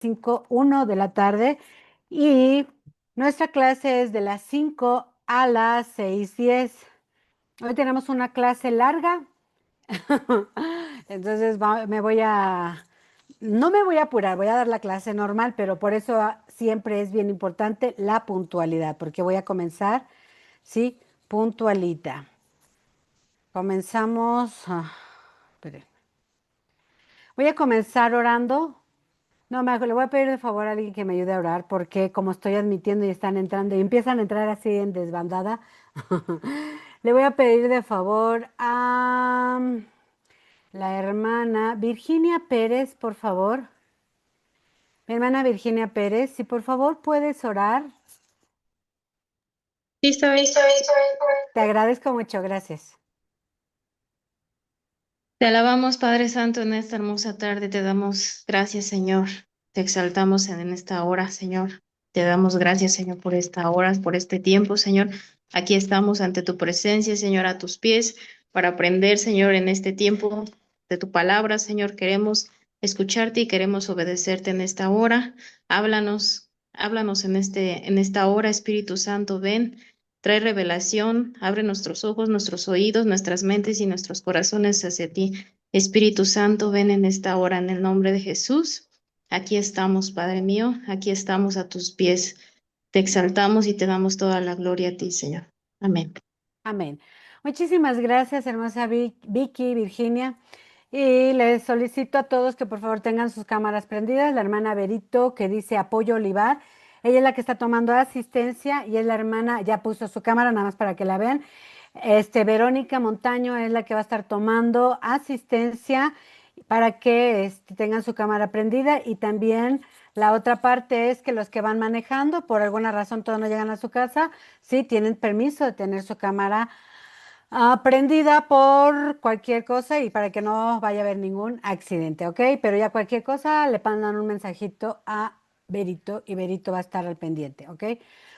5:01 de la tarde y nuestra clase es de las 5 a las 6:10. Hoy tenemos una clase larga, entonces no me voy a apurar, voy a dar la clase normal, pero por eso siempre es bien importante la puntualidad, porque voy a comenzar, sí, puntualita. Comenzamos, espere. Voy a comenzar orando. No, le voy a pedir de favor a alguien que me ayude a orar porque como estoy admitiendo y están entrando y empiezan a entrar así en desbandada, le voy a pedir de favor a la hermana Virginia Pérez, por favor. Mi hermana Virginia Pérez, si por favor puedes orar. Sí, está bien. Te agradezco mucho, gracias. Te alabamos, Padre Santo, en esta hermosa tarde. Te damos gracias, Señor. Te exaltamos en esta hora, Señor. Te damos gracias, Señor, por esta hora, por este tiempo, Señor. Aquí estamos ante tu presencia, Señor, a tus pies, para aprender, Señor, en este tiempo de tu palabra, Señor. Queremos escucharte y queremos obedecerte en esta hora. Háblanos en esta hora, Espíritu Santo, ven. Trae revelación, abre nuestros ojos, nuestros oídos, nuestras mentes y nuestros corazones hacia ti. Espíritu Santo, ven en esta hora en el nombre de Jesús. Aquí estamos, Padre mío, aquí estamos a tus pies. Te exaltamos y te damos toda la gloria a ti, Señor. Amén. Amén. Muchísimas gracias, hermosa Vicky, Virginia. Y les solicito a todos que por favor tengan sus cámaras prendidas. La hermana Berito que dice apoyo Olivar. Ella es la que está tomando asistencia y es la hermana, ya puso su cámara nada más para que la vean. Verónica Montaño es la que va a estar tomando asistencia para que tengan su cámara prendida y también la otra parte es que los que van manejando, por alguna razón todos no llegan a su casa, sí tienen permiso de tener su cámara prendida por cualquier cosa y para que no vaya a haber ningún accidente, ¿ok? Pero ya cualquier cosa le mandan un mensajito a Berito y Berito va a estar al pendiente, ¿ok?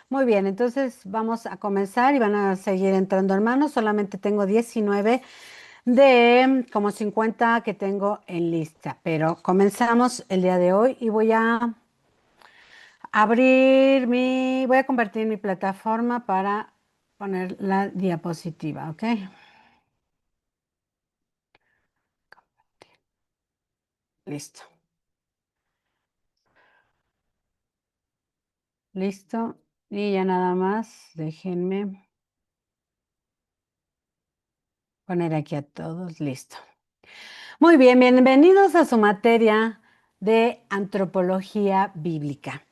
Muy bien, entonces vamos a comenzar y van a seguir entrando hermanos. Solamente tengo 19 de como 50 que tengo en lista, pero comenzamos el día de hoy y voy a compartir mi plataforma para poner la diapositiva, ¿ok? Listo. Listo. Y ya nada más, déjenme poner aquí a todos. Listo. Muy bien, bienvenidos a su materia de antropología bíblica.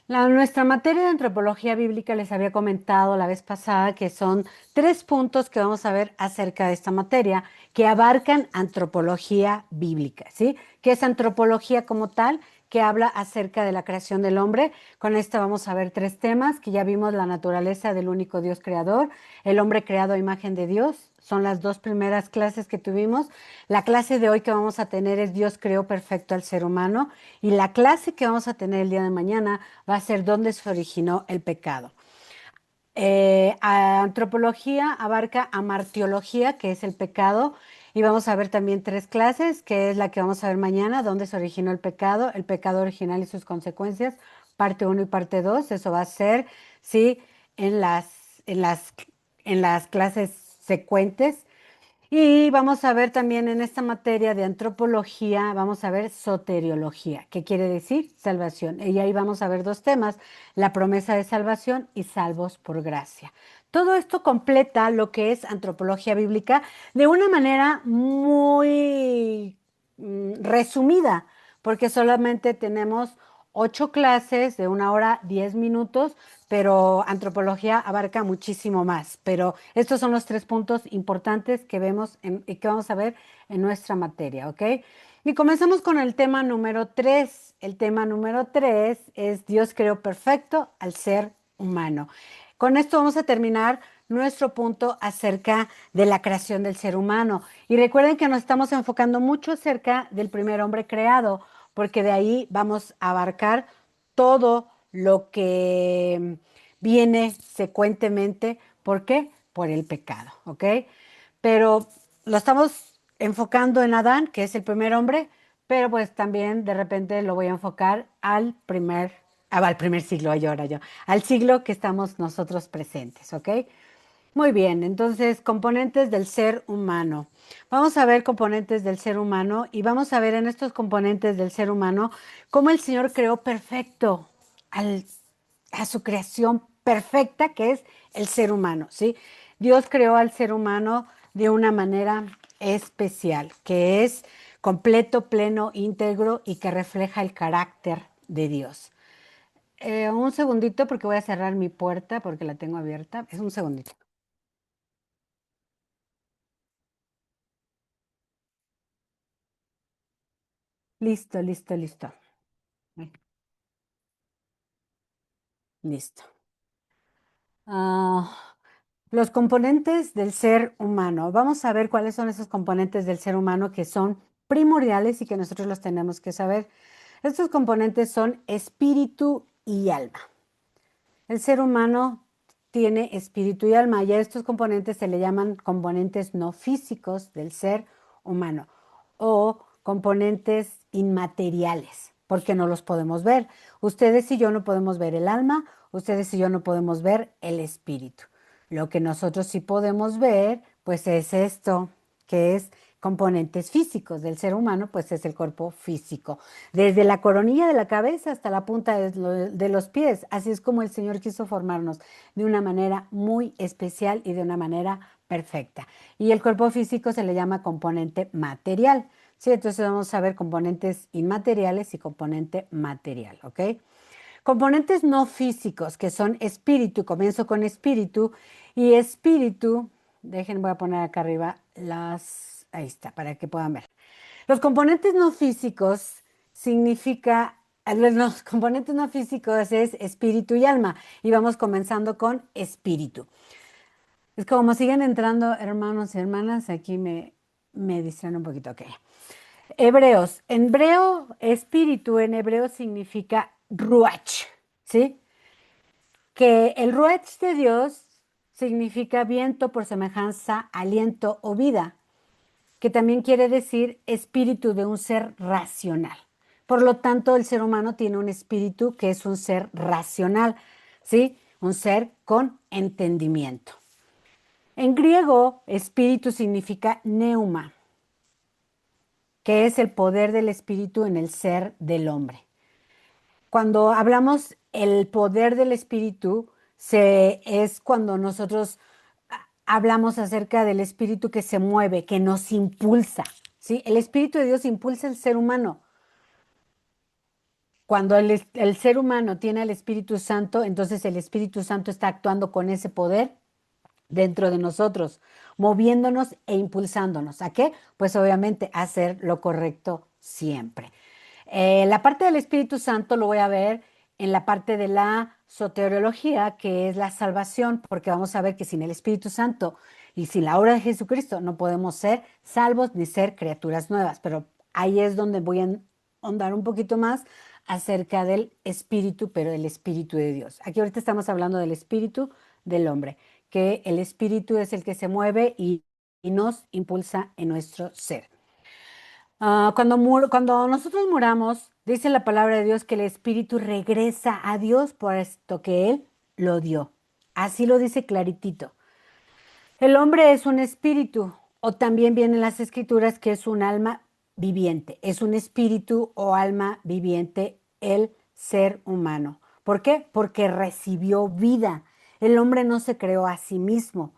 Nuestra materia de antropología bíblica les había comentado la vez pasada que son 3 puntos que vamos a ver acerca de esta materia que abarcan antropología bíblica, ¿sí? ¿Qué es antropología como tal? Que habla acerca de la creación del hombre. Con esto vamos a ver 3 temas que ya vimos: la naturaleza del único Dios creador, el hombre creado a imagen de Dios. Son las 2 primeras clases que tuvimos. La clase de hoy que vamos a tener es Dios creó perfecto al ser humano y la clase que vamos a tener el día de mañana va a ser dónde se originó el pecado. Antropología abarca amartiología, que es el pecado, y vamos a ver también 3 clases, que es la que vamos a ver mañana: dónde se originó el pecado original y sus consecuencias, parte 1 y parte 2. Eso va a ser, sí, en en las, en las clases secuentes. Y vamos a ver también en esta materia de antropología, vamos a ver soteriología, que quiere decir salvación. Y ahí vamos a ver 2 temas: la promesa de salvación y salvos por gracia. Todo esto completa lo que es antropología bíblica de una manera muy resumida, porque solamente tenemos 8 clases de 1 hora 10 minutos, pero antropología abarca muchísimo más. Pero estos son los 3 puntos importantes que vemos y que vamos a ver en nuestra materia, ¿ok? Y comenzamos con el tema número 3. El tema número 3 es Dios creó perfecto al ser humano. Con esto vamos a terminar nuestro punto acerca de la creación del ser humano. Y recuerden que nos estamos enfocando mucho acerca del primer hombre creado, porque de ahí vamos a abarcar todo lo que viene secuentemente. ¿Por qué? Por el pecado, ¿ok? Pero lo estamos enfocando en Adán, que es el primer hombre, pero pues también de repente lo voy a enfocar al primer siglo, ay, ahora yo, al siglo que estamos nosotros presentes, ¿ok? Muy bien, entonces componentes del ser humano. Vamos a ver componentes del ser humano y vamos a ver en estos componentes del ser humano cómo el Señor creó perfecto al- a su creación perfecta que es el ser humano, ¿sí? Dios creó al ser humano de una manera especial, que es completo, pleno, íntegro y que refleja el carácter de Dios. Un segundito porque voy a cerrar mi puerta porque la tengo abierta. Es un segundito. Listo, listo, listo. Ay, listo. Ah, los componentes del ser humano. Vamos a ver cuáles son esos componentes del ser humano que son primordiales y que nosotros los tenemos que saber. Estos componentes son espíritu y alma. El ser humano tiene espíritu y alma y a estos componentes se le llaman componentes no físicos del ser humano o componentes inmateriales, porque no los podemos ver. Ustedes y yo no podemos ver el alma, ustedes y yo no podemos ver el espíritu. Lo que nosotros sí podemos ver, pues es esto, que es componentes físicos del ser humano, pues es el cuerpo físico desde la coronilla de la cabeza hasta la punta de los pies. Así es como el Señor quiso formarnos de una manera muy especial y de una manera perfecta. Y el cuerpo físico se le llama componente material. Sí, entonces vamos a ver componentes inmateriales y componente material, ¿ok? Componentes no físicos, que son espíritu, comienzo con espíritu, y espíritu, voy a poner acá arriba ahí está, para que puedan ver. Los componentes no físicos significa, los componentes no físicos es espíritu y alma. Y vamos comenzando con espíritu. Es como siguen entrando hermanos y hermanas, aquí me distraen un poquito. Ok. Hebreos. En hebreo, espíritu en hebreo significa ruach, ¿sí? Que el ruach de Dios significa viento por semejanza, aliento o vida, que también quiere decir espíritu de un ser racional. Por lo tanto, el ser humano tiene un espíritu que es un ser racional, ¿sí? Un ser con entendimiento. En griego, espíritu significa neuma, que es el poder del espíritu en el ser del hombre. Cuando hablamos el poder del espíritu, es cuando nosotros hablamos acerca del espíritu que se mueve, que nos impulsa, ¿sí? El espíritu de Dios impulsa al ser humano. Cuando el ser humano tiene al Espíritu Santo, entonces el Espíritu Santo está actuando con ese poder dentro de nosotros, moviéndonos e impulsándonos. ¿A qué? Pues obviamente a hacer lo correcto siempre. La parte del Espíritu Santo lo voy a ver en la parte de la soteriología, que es la salvación, porque vamos a ver que sin el Espíritu Santo y sin la obra de Jesucristo no podemos ser salvos ni ser criaturas nuevas. Pero ahí es donde voy a ahondar un poquito más acerca del Espíritu, pero el Espíritu de Dios. Aquí ahorita estamos hablando del Espíritu del hombre, que el Espíritu es el que se mueve y nos impulsa en nuestro ser. Cuando nosotros muramos, dice la palabra de Dios que el espíritu regresa a Dios puesto que Él lo dio. Así lo dice claritito. El hombre es un espíritu, o también viene en las escrituras que es un alma viviente. Es un espíritu o alma viviente el ser humano. ¿Por qué? Porque recibió vida. El hombre no se creó a sí mismo.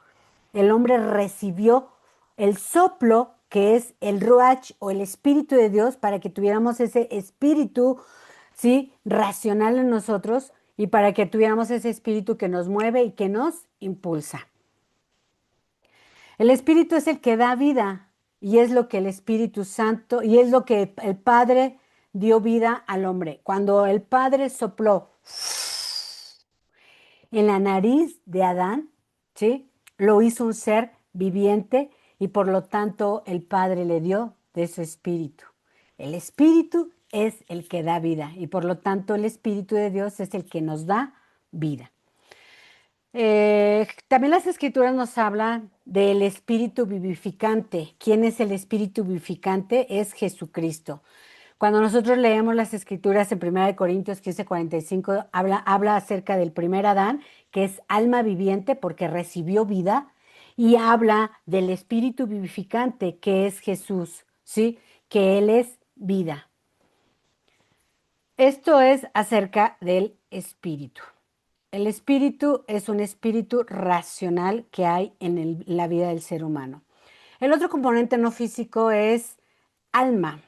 El hombre recibió el soplo que es el Ruach o el Espíritu de Dios para que tuviéramos ese espíritu, ¿sí? Racional en nosotros y para que tuviéramos ese espíritu que nos mueve y que nos impulsa. El Espíritu es el que da vida y es lo que el Espíritu Santo y es lo que el Padre dio vida al hombre. Cuando el Padre sopló en la nariz de Adán, ¿sí? Lo hizo un ser viviente y por lo tanto el Padre le dio de su espíritu. El espíritu es el que da vida y por lo tanto el Espíritu de Dios es el que nos da vida. También las escrituras nos hablan del espíritu vivificante. ¿Quién es el espíritu vivificante? Es Jesucristo. Cuando nosotros leemos las escrituras en 1 Corintios 15:45, habla acerca del primer Adán, que es alma viviente porque recibió vida, y habla del espíritu vivificante, que es Jesús, ¿sí? Que Él es vida. Esto es acerca del espíritu. El espíritu es un espíritu racional que hay en la vida del ser humano. El otro componente no físico es alma.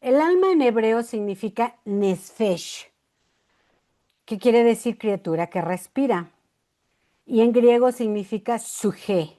El alma en hebreo significa nesfesh, que quiere decir criatura que respira. Y en griego significa suje,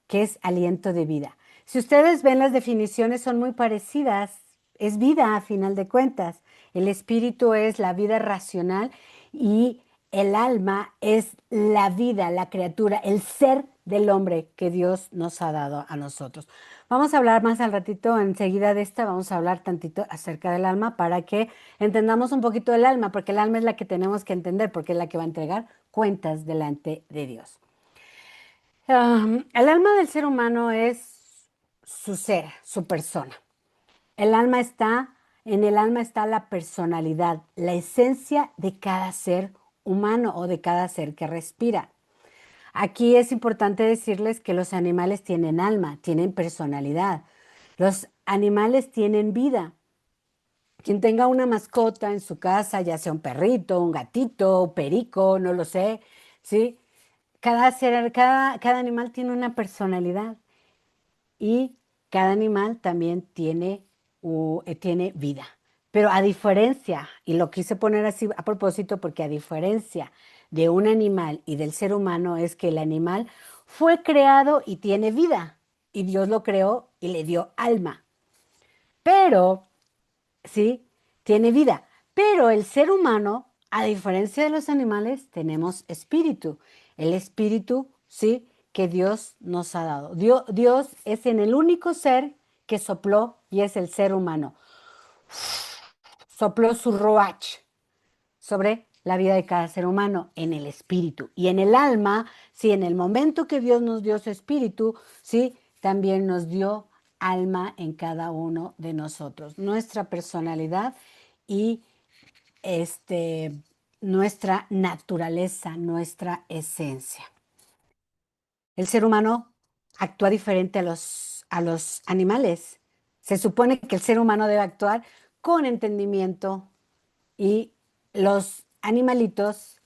que es aliento de vida. Si ustedes ven las definiciones son muy parecidas. Es vida a final de cuentas. El espíritu es la vida racional y el alma es la vida, la criatura, el ser del hombre que Dios nos ha dado a nosotros. Vamos a hablar más al ratito, enseguida de esta, vamos a hablar tantito acerca del alma para que entendamos un poquito del alma, porque el alma es la que tenemos que entender, porque es la que va a entregar cuentas delante de Dios. El alma del ser humano es su ser, su persona. En el alma está la personalidad, la esencia de cada ser humano o de cada ser que respira. Aquí es importante decirles que los animales tienen alma, tienen personalidad. Los animales tienen vida. Quien tenga una mascota en su casa, ya sea un perrito, un gatito, un perico, no lo sé, ¿sí? Cada animal tiene una personalidad y cada animal también tiene vida. Pero a diferencia, y lo quise poner así a propósito porque a diferencia de un animal y del ser humano es que el animal fue creado y tiene vida y Dios lo creó y le dio alma. Pero ¿sí? Tiene vida. Pero el ser humano, a diferencia de los animales, tenemos espíritu. El espíritu, ¿sí? Que Dios nos ha dado. Dios es en el único ser que sopló y es el ser humano. Sopló su roach sobre la vida de cada ser humano en el espíritu. Y en el alma, sí, en el momento que Dios nos dio su espíritu, sí, también nos dio alma en cada uno de nosotros, nuestra personalidad y nuestra naturaleza, nuestra esencia. El ser humano actúa diferente a los animales. Se supone que el ser humano debe actuar con entendimiento y los animalitos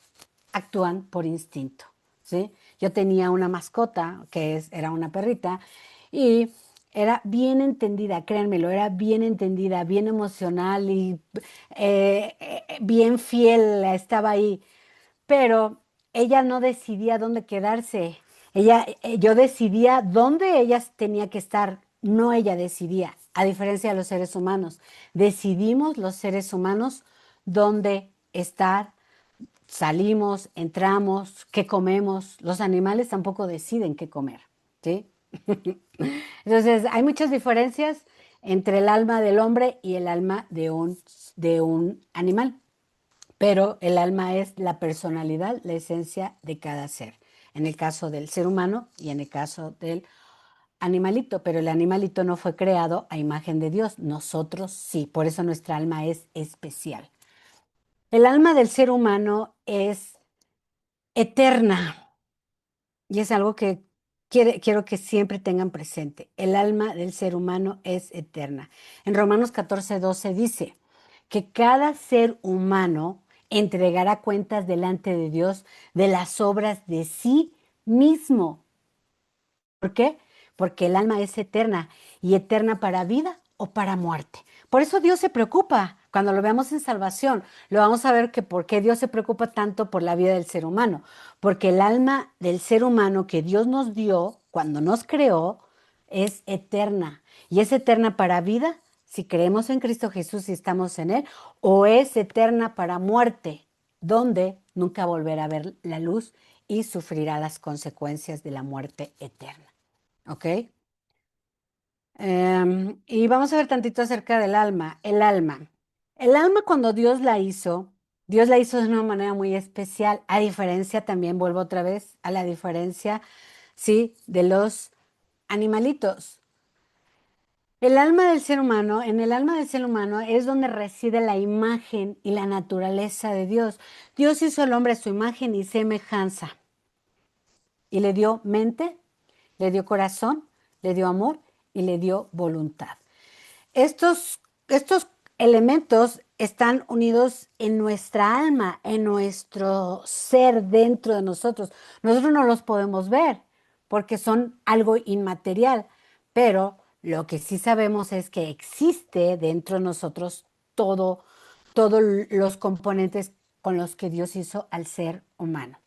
actúan por instinto, ¿sí? Yo tenía una mascota era una perrita y era bien entendida, créanmelo, era bien entendida, bien emocional y bien fiel, estaba ahí, pero ella no decidía dónde quedarse. Yo decidía dónde ella tenía que estar, no ella decidía, a diferencia de los seres humanos. Decidimos los seres humanos dónde estar, salimos, entramos, qué comemos. Los animales tampoco deciden qué comer, ¿sí? Entonces, hay muchas diferencias entre el alma del hombre y el alma de un animal. Pero el alma es la personalidad, la esencia de cada ser. En el caso del ser humano y en el caso del animalito, pero el animalito no fue creado a imagen de Dios, nosotros sí, por eso nuestra alma es especial. El alma del ser humano es eterna y es algo que quiero que siempre tengan presente. El alma del ser humano es eterna. En Romanos 14:12 dice que cada ser humano entregará cuentas delante de Dios de las obras de sí mismo. ¿Por qué? Porque el alma es eterna y eterna para vida o para muerte. Por eso Dios se preocupa. Cuando lo veamos en salvación, lo vamos a ver que por qué Dios se preocupa tanto por la vida del ser humano. Porque el alma del ser humano que Dios nos dio cuando nos creó es eterna. Y es eterna para vida si creemos en Cristo Jesús y estamos en Él, o es eterna para muerte, donde nunca volverá a ver la luz y sufrirá las consecuencias de la muerte eterna. ¿Ok? Y vamos a ver tantito acerca del alma. El alma. El alma cuando Dios la hizo de una manera muy especial, a diferencia, también vuelvo otra vez a la diferencia, sí, de los animalitos. El alma del ser humano, en el alma del ser humano es donde reside la imagen y la naturaleza de Dios. Dios hizo al hombre a su imagen y semejanza y le dio mente, le dio corazón, le dio amor y le dio voluntad. Estos elementos están unidos en nuestra alma, en nuestro ser dentro de nosotros. Nosotros no los podemos ver porque son algo inmaterial, pero lo que sí sabemos es que existe dentro de nosotros todo, todos los componentes con los que Dios hizo al ser humano.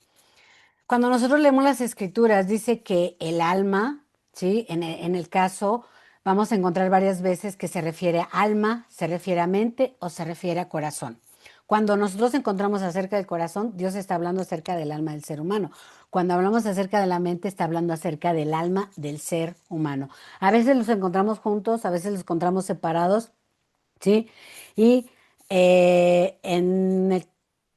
Cuando nosotros leemos las escrituras, dice que el alma, ¿sí? En el caso, vamos a encontrar varias veces que se refiere a alma, se refiere a mente o se refiere a corazón. Cuando nosotros encontramos acerca del corazón, Dios está hablando acerca del alma del ser humano. Cuando hablamos acerca de la mente, está hablando acerca del alma del ser humano. A veces los encontramos juntos, a veces los encontramos separados, ¿sí? Y en el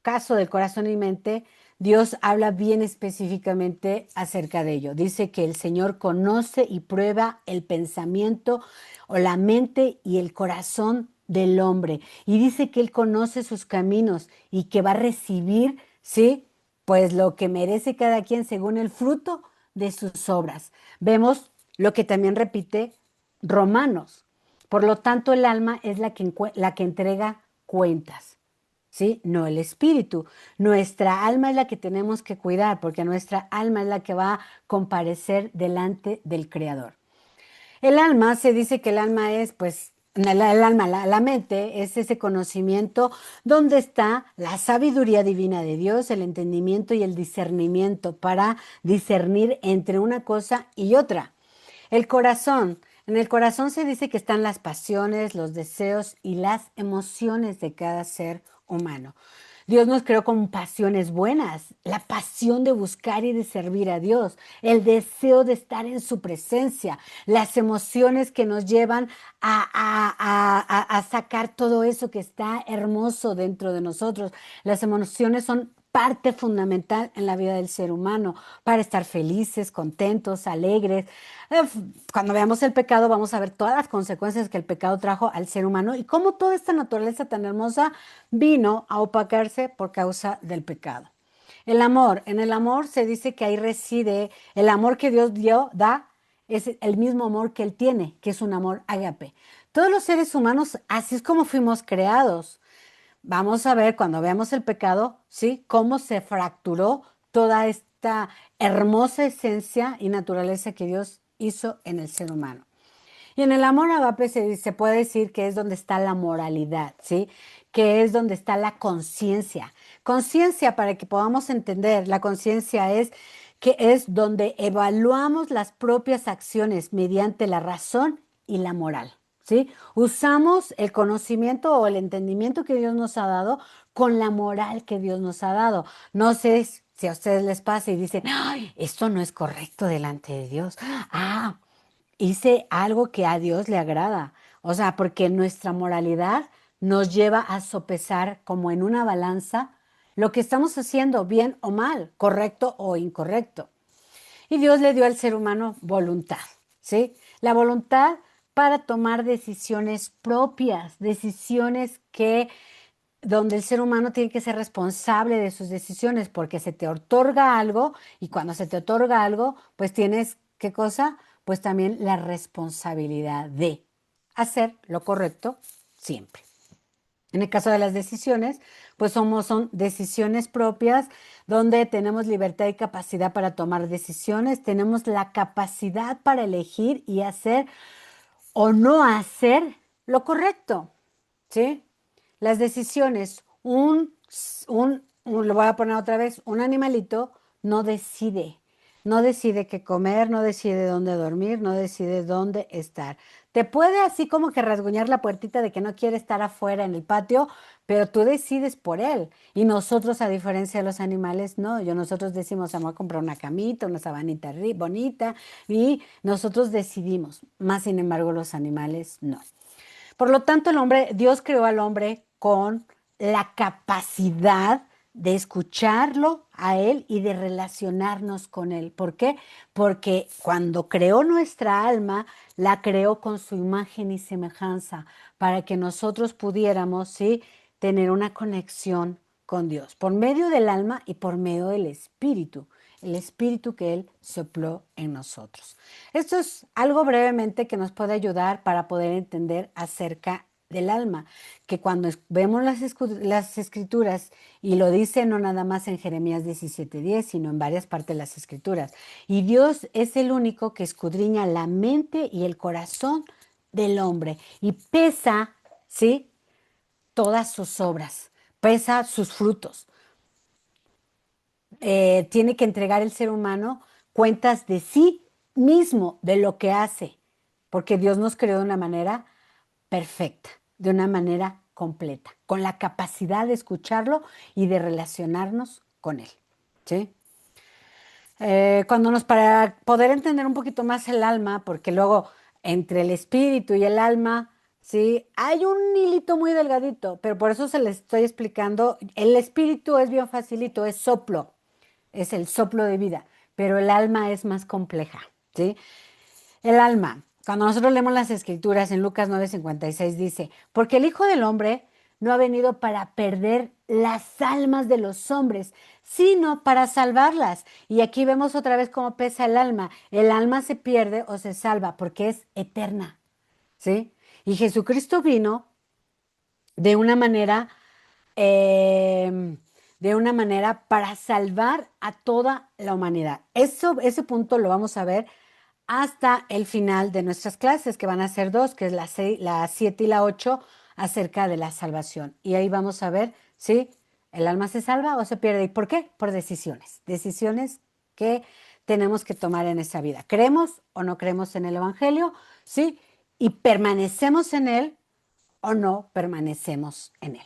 caso del corazón y mente, Dios habla bien específicamente acerca de ello. Dice que el Señor conoce y prueba el pensamiento o la mente y el corazón del hombre. Y dice que Él conoce sus caminos y que va a recibir, ¿sí? Pues lo que merece cada quien según el fruto de sus obras. Vemos lo que también repite Romanos. Por lo tanto, el alma es la que entrega cuentas, ¿sí? No el espíritu. Nuestra alma es la que tenemos que cuidar, porque nuestra alma es la que va a comparecer delante del Creador. El alma, se dice que el alma es, pues, el alma, la mente es ese conocimiento donde está la sabiduría divina de Dios, el entendimiento y el discernimiento para discernir entre una cosa y otra. El corazón. En el corazón se dice que están las pasiones, los deseos y las emociones de cada ser humano. Dios nos creó con pasiones buenas, la pasión de buscar y de servir a Dios, el deseo de estar en su presencia, las emociones que nos llevan a sacar todo eso que está hermoso dentro de nosotros. Las emociones son parte fundamental en la vida del ser humano para estar felices, contentos, alegres. Cuando veamos el pecado, vamos a ver todas las consecuencias que el pecado trajo al ser humano y cómo toda esta naturaleza tan hermosa vino a opacarse por causa del pecado. El amor, en el amor se dice que ahí reside el amor que Dios da, es el mismo amor que Él tiene, que es un amor ágape. Todos los seres humanos, así es como fuimos creados. Vamos a ver cuando veamos el pecado, ¿sí? Cómo se fracturó toda esta hermosa esencia y naturaleza que Dios hizo en el ser humano. Y en el amor agape se puede decir que es donde está la moralidad, ¿sí? Que es donde está la conciencia. Conciencia, para que podamos entender, la conciencia es que es donde evaluamos las propias acciones mediante la razón y la moral, ¿sí? Usamos el conocimiento o el entendimiento que Dios nos ha dado con la moral que Dios nos ha dado. No sé si a ustedes les pasa y dicen, ay, esto no es correcto delante de Dios. Ah, hice algo que a Dios le agrada. O sea, porque nuestra moralidad nos lleva a sopesar como en una balanza lo que estamos haciendo, bien o mal, correcto o incorrecto. Y Dios le dio al ser humano voluntad, ¿sí? La voluntad para tomar decisiones propias, decisiones que donde el ser humano tiene que ser responsable de sus decisiones porque se te otorga algo y cuando se te otorga algo, pues tienes, ¿qué cosa? Pues también la responsabilidad de hacer lo correcto siempre. En el caso de las decisiones, pues son decisiones propias donde tenemos libertad y capacidad para tomar decisiones, tenemos la capacidad para elegir y hacer o no hacer lo correcto, ¿sí? Las decisiones, lo voy a poner otra vez, un animalito no decide qué comer, no decide dónde dormir, no decide dónde estar. Te puede así como que rasguñar la puertita de que no quiere estar afuera en el patio, pero tú decides por él. Y nosotros, a diferencia de los animales, no, nosotros decimos, vamos a comprar una camita, una sabanita bonita, y nosotros decidimos. Más sin embargo, los animales no. Por lo tanto, Dios creó al hombre con la capacidad de escucharlo a Él y de relacionarnos con Él. ¿Por qué? Porque cuando creó nuestra alma, la creó con su imagen y semejanza, para que nosotros pudiéramos, ¿sí?, tener una conexión con Dios, por medio del alma y por medio del espíritu, el espíritu que Él sopló en nosotros. Esto es algo brevemente que nos puede ayudar para poder entender acerca del alma, que cuando vemos las escrituras, y lo dice no nada más en Jeremías 17:10, sino en varias partes de las escrituras, y Dios es el único que escudriña la mente y el corazón del hombre y pesa, ¿sí?, todas sus obras, pesa sus frutos. Tiene que entregar el ser humano cuentas de sí mismo, de lo que hace, porque Dios nos creó de una manera perfecta, de una manera completa, con la capacidad de escucharlo y de relacionarnos con él, ¿sí? Para poder entender un poquito más el alma, porque luego entre el espíritu y el alma, ¿sí?, hay un hilito muy delgadito, pero por eso se les estoy explicando. El espíritu es bien facilito, es soplo, es el soplo de vida, pero el alma es más compleja, ¿sí? El alma, cuando nosotros leemos las escrituras en Lucas 9:56 dice, porque el Hijo del Hombre no ha venido para perder las almas de los hombres, sino para salvarlas. Y aquí vemos otra vez cómo pesa el alma. El alma se pierde o se salva porque es eterna, ¿sí? Y Jesucristo vino de una manera, eh, para salvar a toda la humanidad. Ese punto lo vamos a ver hasta el final de nuestras clases, que van a ser dos, que es la 7 y la 8, acerca de la salvación. Y ahí vamos a ver si el alma se salva o se pierde. ¿Y por qué? Por decisiones que tenemos que tomar en esa vida. ¿Creemos o no creemos en el Evangelio? ¿Sí? ¿Y permanecemos en él o no permanecemos en él?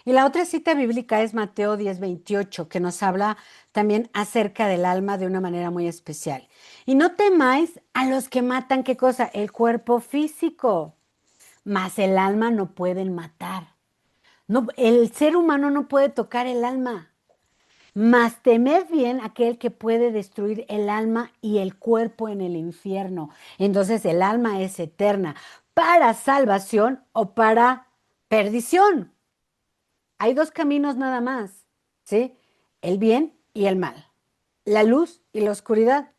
Y la otra cita bíblica es Mateo 10:28, que nos habla también acerca del alma de una manera muy especial. Y no temáis a los que matan, ¿qué cosa? El cuerpo físico, mas el alma no pueden matar. No, el ser humano no puede tocar el alma. Mas temed bien aquel que puede destruir el alma y el cuerpo en el infierno. Entonces el alma es eterna, para salvación o para perdición. Hay dos caminos nada más, ¿sí? El bien y el mal, la luz y la oscuridad.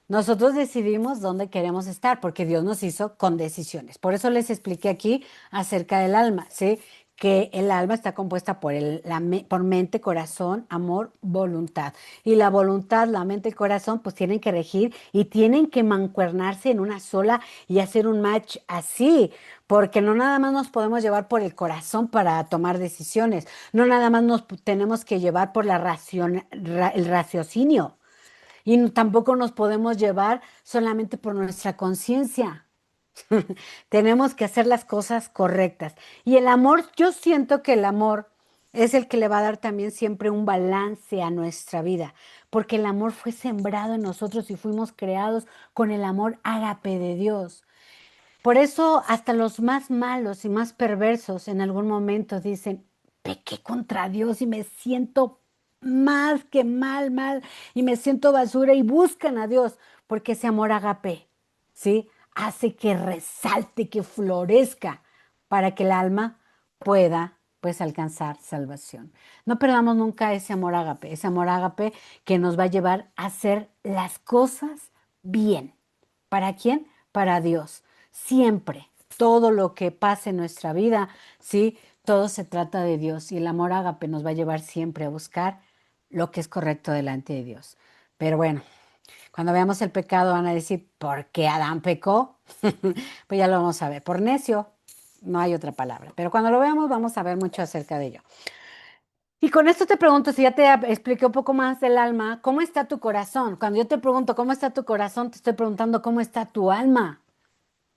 Nosotros decidimos dónde queremos estar, porque Dios nos hizo con decisiones. Por eso les expliqué aquí acerca del alma, ¿sí? Que el alma está compuesta por mente, corazón, amor, voluntad. Y la voluntad, la mente y el corazón, pues tienen que regir y tienen que mancuernarse en una sola y hacer un match así, porque no nada más nos podemos llevar por el corazón para tomar decisiones, no nada más nos tenemos que llevar por el raciocinio. Y tampoco nos podemos llevar solamente por nuestra conciencia. Tenemos que hacer las cosas correctas. Y el amor, yo siento que el amor es el que le va a dar también siempre un balance a nuestra vida, porque el amor fue sembrado en nosotros y fuimos creados con el amor ágape de Dios. Por eso hasta los más malos y más perversos en algún momento dicen, pequé contra Dios y me siento más que mal, y me siento basura y buscan a Dios, porque ese amor agape, ¿sí?, hace que resalte, que florezca para que el alma pueda pues alcanzar salvación. No perdamos nunca ese amor ágape que nos va a llevar a hacer las cosas bien. ¿Para quién? Para Dios. Siempre, todo lo que pase en nuestra vida, ¿sí? Todo se trata de Dios y el amor ágape nos va a llevar siempre a buscar lo que es correcto delante de Dios. Pero bueno, cuando veamos el pecado van a decir, ¿por qué Adán pecó? Pues ya lo vamos a ver. Por necio, no hay otra palabra. Pero cuando lo veamos vamos a ver mucho acerca de ello. Y con esto te pregunto, si ya te expliqué un poco más del alma, ¿cómo está tu corazón? Cuando yo te pregunto cómo está tu corazón, te estoy preguntando cómo está tu alma,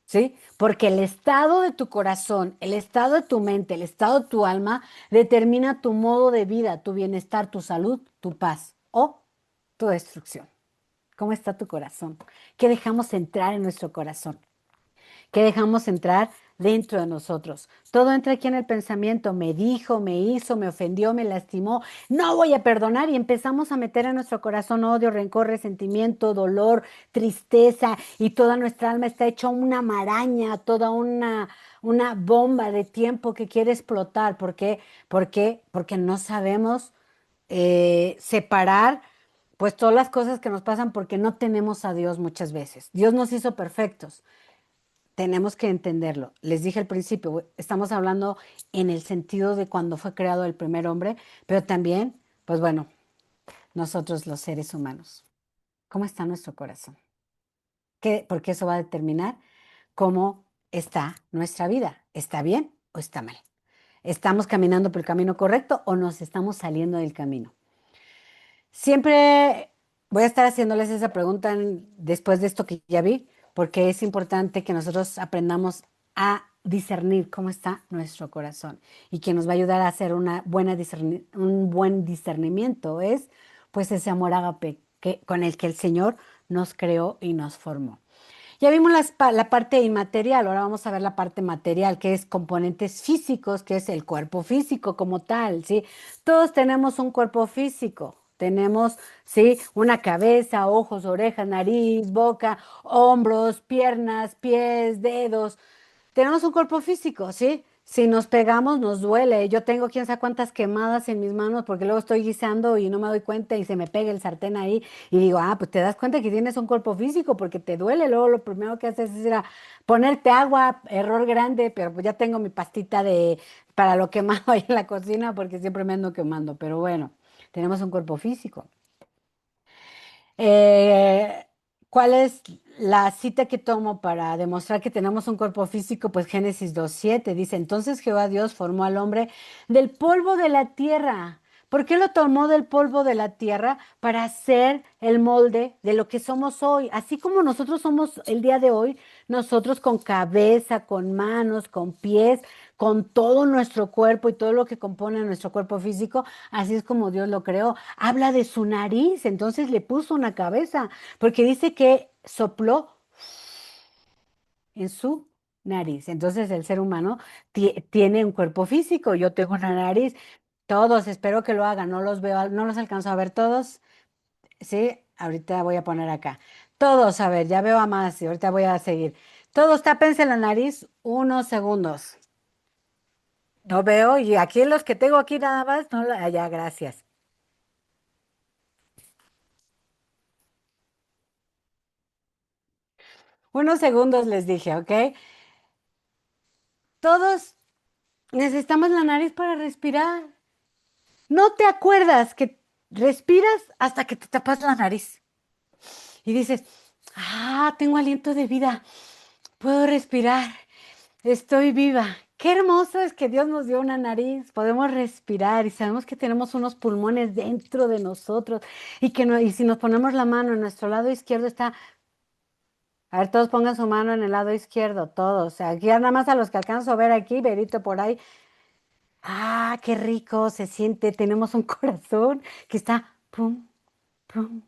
¿sí? Porque el estado de tu corazón, el estado de tu mente, el estado de tu alma determina tu modo de vida, tu bienestar, tu salud, tu paz o tu destrucción. ¿Cómo está tu corazón? ¿Qué dejamos entrar en nuestro corazón? ¿Qué dejamos entrar dentro de nosotros. Todo entra aquí en el pensamiento. Me dijo, me hizo, me ofendió, me lastimó. No voy a perdonar y empezamos a meter en nuestro corazón odio, rencor, resentimiento, dolor, tristeza y toda nuestra alma está hecha una maraña, toda una bomba de tiempo que quiere explotar. ¿Por qué? ¿Por qué? Porque no sabemos separar pues todas las cosas que nos pasan porque no tenemos a Dios muchas veces. Dios nos hizo perfectos. Tenemos que entenderlo. Les dije al principio, estamos hablando en el sentido de cuando fue creado el primer hombre, pero también, pues bueno, nosotros los seres humanos. ¿Cómo está nuestro corazón? ¿Qué? Porque eso va a determinar cómo está nuestra vida. ¿Está bien o está mal? ¿Estamos caminando por el camino correcto o nos estamos saliendo del camino? Siempre voy a estar haciéndoles esa pregunta después de esto que ya vi, porque es importante que nosotros aprendamos a discernir cómo está nuestro corazón y que nos va a ayudar a hacer un buen discernimiento es pues ese amor ágape con el que el Señor nos creó y nos formó. Ya vimos la parte inmaterial, ahora vamos a ver la parte material, que es componentes físicos, que es el cuerpo físico como tal, ¿sí? Todos tenemos un cuerpo físico, tenemos, ¿sí? Una cabeza, ojos, orejas, nariz, boca, hombros, piernas, pies, dedos. Tenemos un cuerpo físico, ¿sí? Si nos pegamos, nos duele. Yo tengo quién sabe cuántas quemadas en mis manos porque luego estoy guisando y no me doy cuenta y se me pega el sartén ahí y digo, ah, pues te das cuenta que tienes un cuerpo físico porque te duele. Luego lo primero que haces es ir a ponerte agua, error grande, pero pues ya tengo mi pastita para lo quemado ahí en la cocina porque siempre me ando quemando. Pero bueno, tenemos un cuerpo físico. Eh, ¿Cuál es la cita que tomo para demostrar que tenemos un cuerpo físico? Pues Génesis 2:7 dice, entonces Jehová Dios formó al hombre del polvo de la tierra. ¿Por qué lo tomó del polvo de la tierra? Para hacer el molde de lo que somos hoy. Así como nosotros somos el día de hoy, nosotros con cabeza, con manos, con pies, con todo nuestro cuerpo y todo lo que compone nuestro cuerpo físico, así es como Dios lo creó. Habla de su nariz, entonces le puso una cabeza, porque dice que sopló en su nariz. Entonces el ser humano tiene un cuerpo físico, yo tengo una nariz, todos, espero que lo hagan, no los veo, no los alcanzo a ver todos, sí, ahorita voy a poner acá. Todos, a ver, ya veo a más y ahorita voy a seguir. Todos tápense la nariz unos segundos. No veo, y aquí los que tengo aquí nada más, no, ya, gracias. Unos segundos les dije, ¿ok? Todos necesitamos la nariz para respirar. No te acuerdas que respiras hasta que te tapas la nariz y dices, ah, tengo aliento de vida, puedo respirar, estoy viva. Qué hermoso es que Dios nos dio una nariz, podemos respirar y sabemos que tenemos unos pulmones dentro de nosotros y que no, y si nos ponemos la mano en nuestro lado izquierdo está. A ver, todos pongan su mano en el lado izquierdo, todos. O sea, aquí nada más a los que alcanzo a ver aquí, Verito por ahí. Ah, qué rico se siente. Tenemos un corazón que está pum, pum,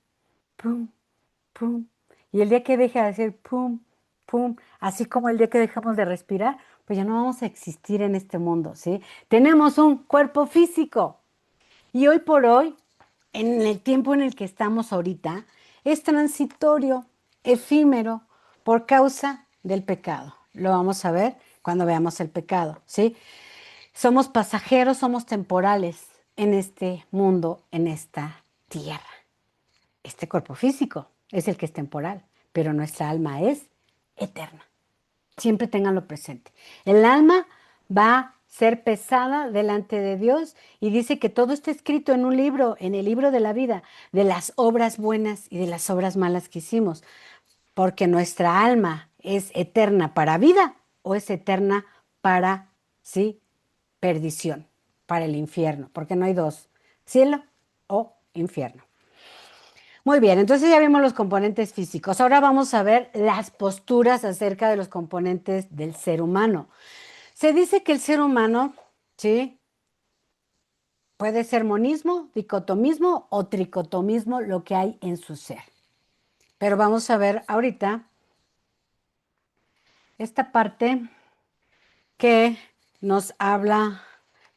pum, pum. Y el día que deje de hacer pum, pum, así como el día que dejamos de respirar, pues ya no vamos a existir en este mundo, ¿sí? Tenemos un cuerpo físico. Y hoy por hoy, en el tiempo en el que estamos ahorita, es transitorio, efímero, por causa del pecado. Lo vamos a ver cuando veamos el pecado, ¿sí? Somos pasajeros, somos temporales en este mundo, en esta tierra. Este cuerpo físico es el que es temporal, pero nuestra alma es eterna. Siempre ténganlo presente. El alma va a ser pesada delante de Dios y dice que todo está escrito en un libro, en el libro de la vida, de las obras buenas y de las obras malas que hicimos, porque nuestra alma es eterna para vida o es eterna para, sí, perdición, para el infierno, porque no hay dos, cielo o infierno. Muy bien, entonces ya vimos los componentes físicos. Ahora vamos a ver las posturas acerca de los componentes del ser humano. Se dice que el ser humano, ¿sí? Puede ser monismo, dicotomismo o tricotomismo, lo que hay en su ser. Pero vamos a ver ahorita esta parte que nos habla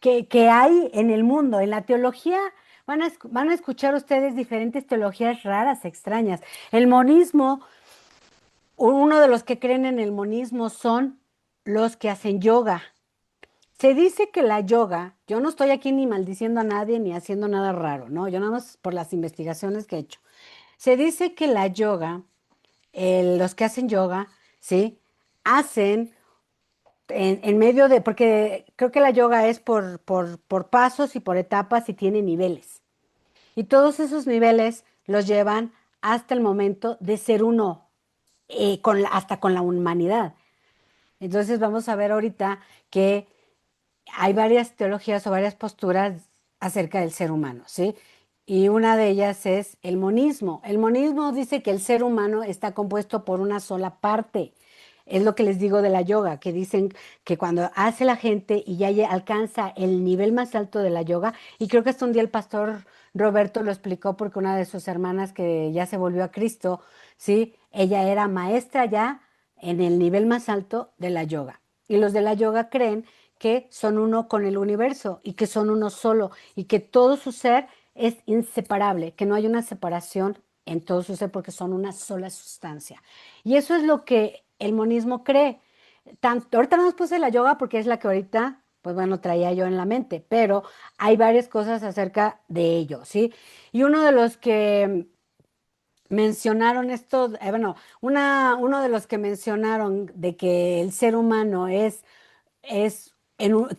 que hay en el mundo. En la teología van a escuchar ustedes diferentes teologías raras, extrañas. El monismo, uno de los que creen en el monismo son los que hacen yoga. Se dice que la yoga, yo no estoy aquí ni maldiciendo a nadie ni haciendo nada raro, ¿no? Yo nada más por las investigaciones que he hecho. Se dice que la yoga, los que hacen yoga, ¿sí? Hacen en medio de, porque creo que la yoga es por pasos y por etapas y tiene niveles. Y todos esos niveles los llevan hasta el momento de ser uno, hasta con la humanidad. Entonces vamos a ver ahorita que hay varias teologías o varias posturas acerca del ser humano, ¿sí? Y una de ellas es el monismo. El monismo dice que el ser humano está compuesto por una sola parte. Es lo que les digo de la yoga, que dicen que cuando hace la gente y ya alcanza el nivel más alto de la yoga, y creo que hasta un día el pastor Roberto lo explicó porque una de sus hermanas que ya se volvió a Cristo, ¿sí? Ella era maestra ya en el nivel más alto de la yoga. Y los de la yoga creen que son uno con el universo y que son uno solo y que todo su ser es inseparable, que no hay una separación en todo su ser porque son una sola sustancia. Y eso es lo que el monismo cree. Ahorita no nos puse la yoga porque es la que ahorita, pues bueno, traía yo en la mente, pero hay varias cosas acerca de ello, ¿sí? Y uno de los que mencionaron esto, bueno, uno de los que mencionaron de que el ser humano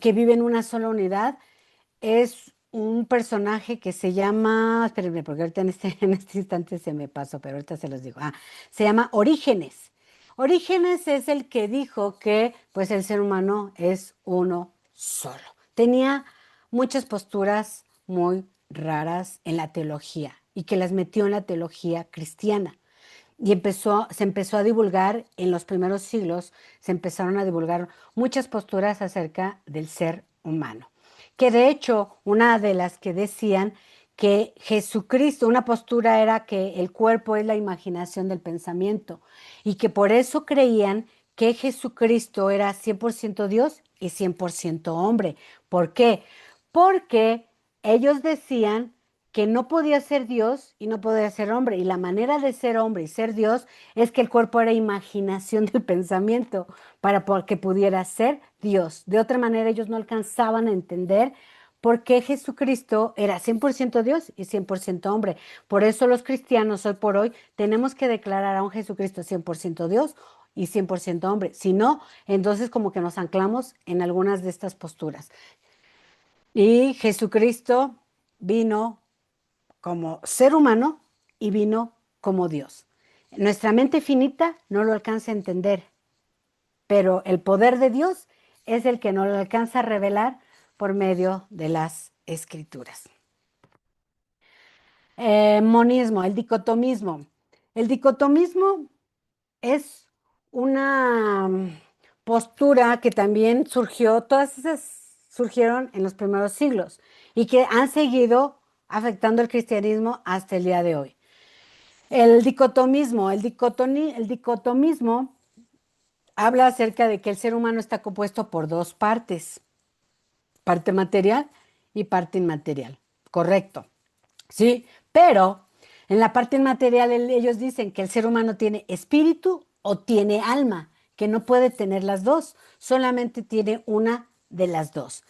que vive en una sola unidad, es un personaje que se llama, espérenme, porque ahorita en este instante se me pasó, pero ahorita se los digo. Se llama Orígenes. Orígenes es el que dijo que pues el ser humano es uno solo. Tenía muchas posturas muy raras en la teología y que las metió en la teología cristiana. Y se empezó a divulgar en los primeros siglos, se empezaron a divulgar muchas posturas acerca del ser humano. Que de hecho, una de las que decían que Jesucristo, una postura era que el cuerpo es la imaginación del pensamiento y que por eso creían que Jesucristo era 100% Dios y 100% hombre. ¿Por qué? Porque ellos decían que no podía ser Dios y no podía ser hombre. Y la manera de ser hombre y ser Dios es que el cuerpo era imaginación del pensamiento para que pudiera ser Dios. De otra manera, ellos no alcanzaban a entender por qué Jesucristo era 100% Dios y 100% hombre. Por eso los cristianos hoy por hoy tenemos que declarar a un Jesucristo 100% Dios y 100% hombre. Si no, entonces como que nos anclamos en algunas de estas posturas. Y Jesucristo vino como ser humano y vino como Dios. Nuestra mente finita no lo alcanza a entender, pero el poder de Dios es el que nos lo alcanza a revelar por medio de las escrituras. Monismo, el dicotomismo. El dicotomismo es una postura que también surgió, todas esas surgieron en los primeros siglos y que han seguido afectando el cristianismo hasta el día de hoy. El dicotomismo habla acerca de que el ser humano está compuesto por dos partes, parte material y parte inmaterial. Correcto, ¿sí? Pero en la parte inmaterial ellos dicen que el ser humano tiene espíritu o tiene alma, que no puede tener las dos, solamente tiene una de las dos.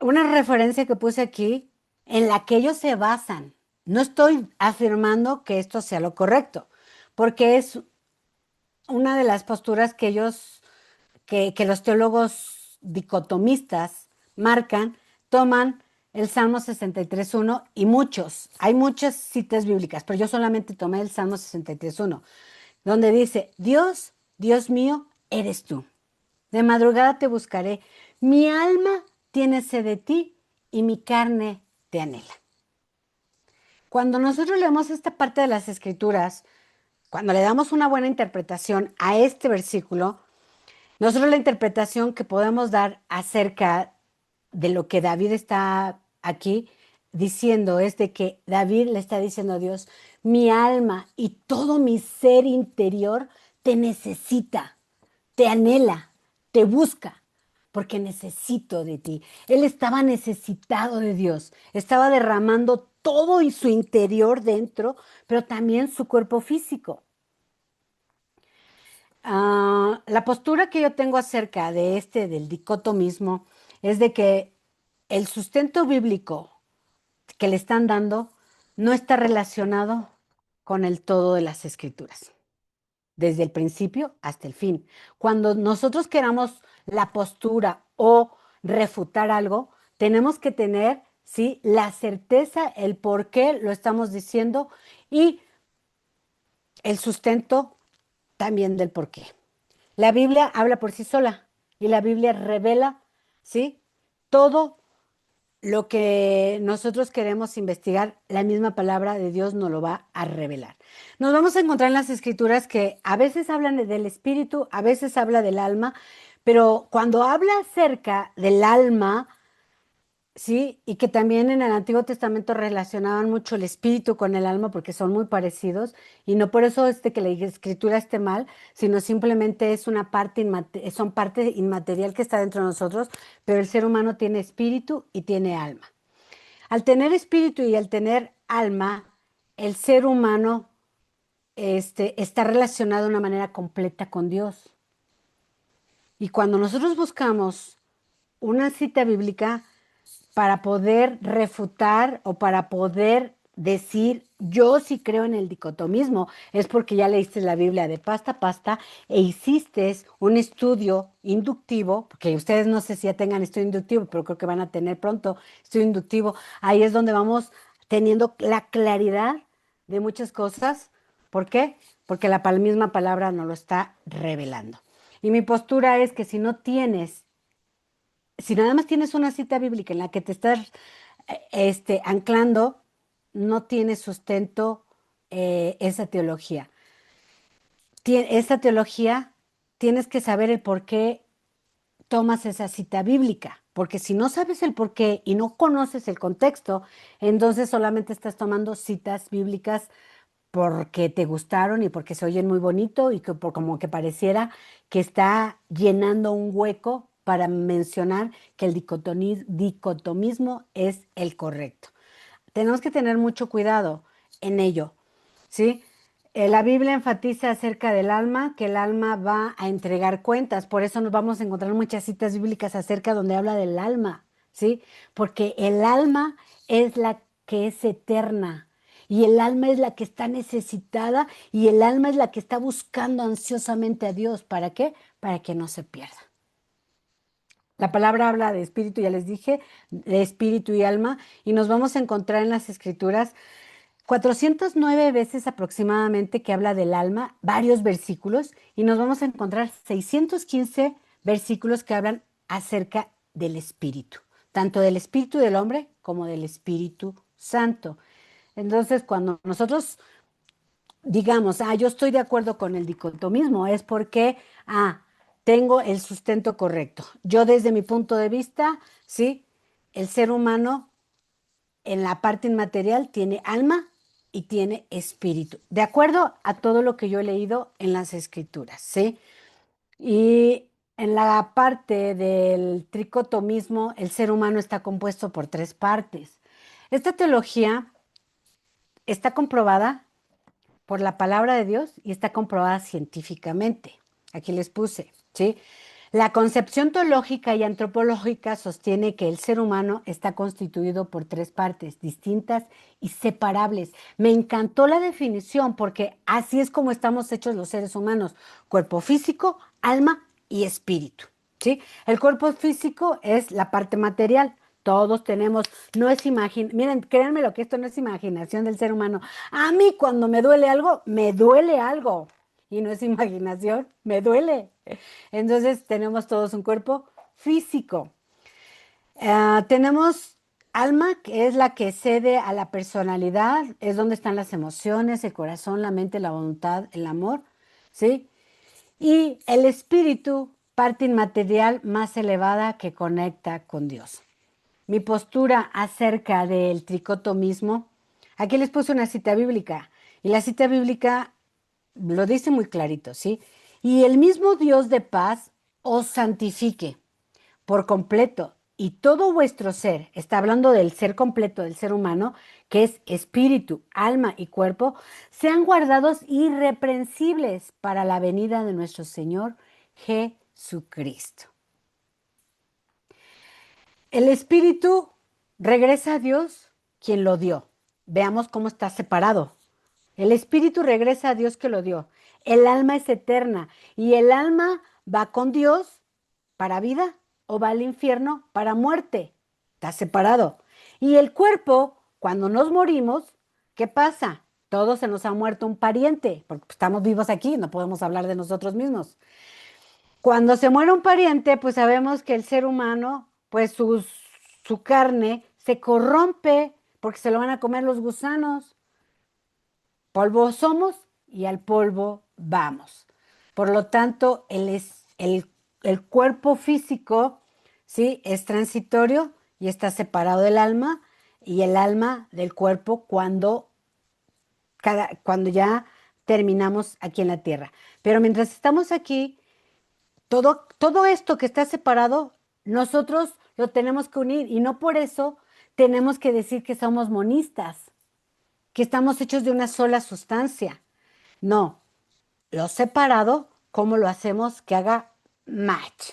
Una referencia que puse aquí en la que ellos se basan. No estoy afirmando que esto sea lo correcto, porque es una de las posturas que los teólogos dicotomistas marcan, toman el Salmo 63.1 y hay muchas citas bíblicas, pero yo solamente tomé el Salmo 63.1, donde dice, Dios, Dios mío, eres tú. De madrugada te buscaré. Mi alma tiene sed de ti y mi carne te anhela. Cuando nosotros leemos esta parte de las Escrituras, cuando le damos una buena interpretación a este versículo, nosotros la interpretación que podemos dar acerca de lo que David está aquí diciendo es de que David le está diciendo a Dios, mi alma y todo mi ser interior te necesita, te anhela, te busca porque necesito de ti. Él estaba necesitado de Dios, estaba derramando todo y su interior dentro, pero también su cuerpo físico. La postura que yo tengo acerca de del dicotomismo, es de que el sustento bíblico que le están dando no está relacionado con el todo de las escrituras, desde el principio hasta el fin. Cuando nosotros queramos la postura o refutar algo, tenemos que tener, ¿sí?, la certeza, el por qué lo estamos diciendo y el sustento también del por qué. La Biblia habla por sí sola y la Biblia revela, ¿sí?, todo lo que nosotros queremos investigar. La misma palabra de Dios nos lo va a revelar. Nos vamos a encontrar en las escrituras que a veces hablan del espíritu, a veces habla del alma, pero cuando habla acerca del alma, sí, y que también en el Antiguo Testamento relacionaban mucho el espíritu con el alma porque son muy parecidos, y no por eso que la escritura esté mal, sino simplemente es una parte son parte inmaterial que está dentro de nosotros, pero el ser humano tiene espíritu y tiene alma. Al tener espíritu y al tener alma, el ser humano está relacionado de una manera completa con Dios. Y cuando nosotros buscamos una cita bíblica para poder refutar o para poder decir, yo sí creo en el dicotomismo, es porque ya leíste la Biblia de pasta a pasta e hiciste un estudio inductivo, porque ustedes no sé si ya tengan estudio inductivo, pero creo que van a tener pronto estudio inductivo. Ahí es donde vamos teniendo la claridad de muchas cosas. ¿Por qué? Porque la misma palabra nos lo está revelando. Y mi postura es que si nada más tienes una cita bíblica en la que te estás anclando, no tiene sustento esa teología. Esa teología tienes que saber el por qué tomas esa cita bíblica, porque si no sabes el por qué y no conoces el contexto, entonces solamente estás tomando citas bíblicas porque te gustaron y porque se oyen muy bonito y que como que pareciera que está llenando un hueco para mencionar que el dicotomismo es el correcto. Tenemos que tener mucho cuidado en ello, ¿sí? La Biblia enfatiza acerca del alma, que el alma va a entregar cuentas, por eso nos vamos a encontrar muchas citas bíblicas acerca donde habla del alma, ¿sí? Porque el alma es la que es eterna y el alma es la que está necesitada y el alma es la que está buscando ansiosamente a Dios. ¿Para qué? Para que no se pierda. La palabra habla de espíritu, ya les dije, de espíritu y alma, y nos vamos a encontrar en las escrituras 409 veces aproximadamente que habla del alma, varios versículos, y nos vamos a encontrar 615 versículos que hablan acerca del espíritu, tanto del espíritu del hombre como del Espíritu Santo. Entonces, cuando nosotros digamos, yo estoy de acuerdo con el dicotomismo, es porque, tengo el sustento correcto. Yo desde mi punto de vista, sí, el ser humano en la parte inmaterial tiene alma y tiene espíritu, de acuerdo a todo lo que yo he leído en las escrituras, ¿sí? Y en la parte del tricotomismo, el ser humano está compuesto por tres partes. Esta teología está comprobada por la palabra de Dios y está comprobada científicamente. Aquí les puse, ¿sí? La concepción teológica y antropológica sostiene que el ser humano está constituido por tres partes distintas y separables. Me encantó la definición porque así es como estamos hechos los seres humanos: cuerpo físico, alma y espíritu, ¿sí? El cuerpo físico es la parte material. Todos tenemos, no es miren, créanme lo que esto no es imaginación del ser humano. A mí cuando me duele algo. Y no es imaginación, me duele. Entonces tenemos todos un cuerpo físico. Tenemos alma, que es la que cede a la personalidad, es donde están las emociones, el corazón, la mente, la voluntad, el amor, ¿sí? Y el espíritu, parte inmaterial más elevada que conecta con Dios. Mi postura acerca del tricotomismo, aquí les puse una cita bíblica, y la cita bíblica lo dice muy clarito, ¿sí? Y el mismo Dios de paz os santifique por completo y todo vuestro ser, está hablando del ser completo del ser humano, que es espíritu, alma y cuerpo, sean guardados irreprensibles para la venida de nuestro Señor Jesucristo. El espíritu regresa a Dios, quien lo dio. Veamos cómo está separado. El espíritu regresa a Dios que lo dio. El alma es eterna y el alma va con Dios para vida o va al infierno para muerte. Está separado. Y el cuerpo, cuando nos morimos, ¿qué pasa? Todos se nos ha muerto un pariente, porque estamos vivos aquí, no podemos hablar de nosotros mismos. Cuando se muere un pariente, pues sabemos que el ser humano, pues su carne se corrompe porque se lo van a comer los gusanos. Polvo somos y al polvo vamos. Por lo tanto, el cuerpo físico, ¿sí? Es transitorio y está separado del alma y el alma del cuerpo cuando ya terminamos aquí en la tierra. Pero mientras estamos aquí, todo esto que está separado, nosotros lo tenemos que unir y no por eso tenemos que decir que somos monistas, que estamos hechos de una sola sustancia. No, lo separado, ¿cómo lo hacemos que haga match?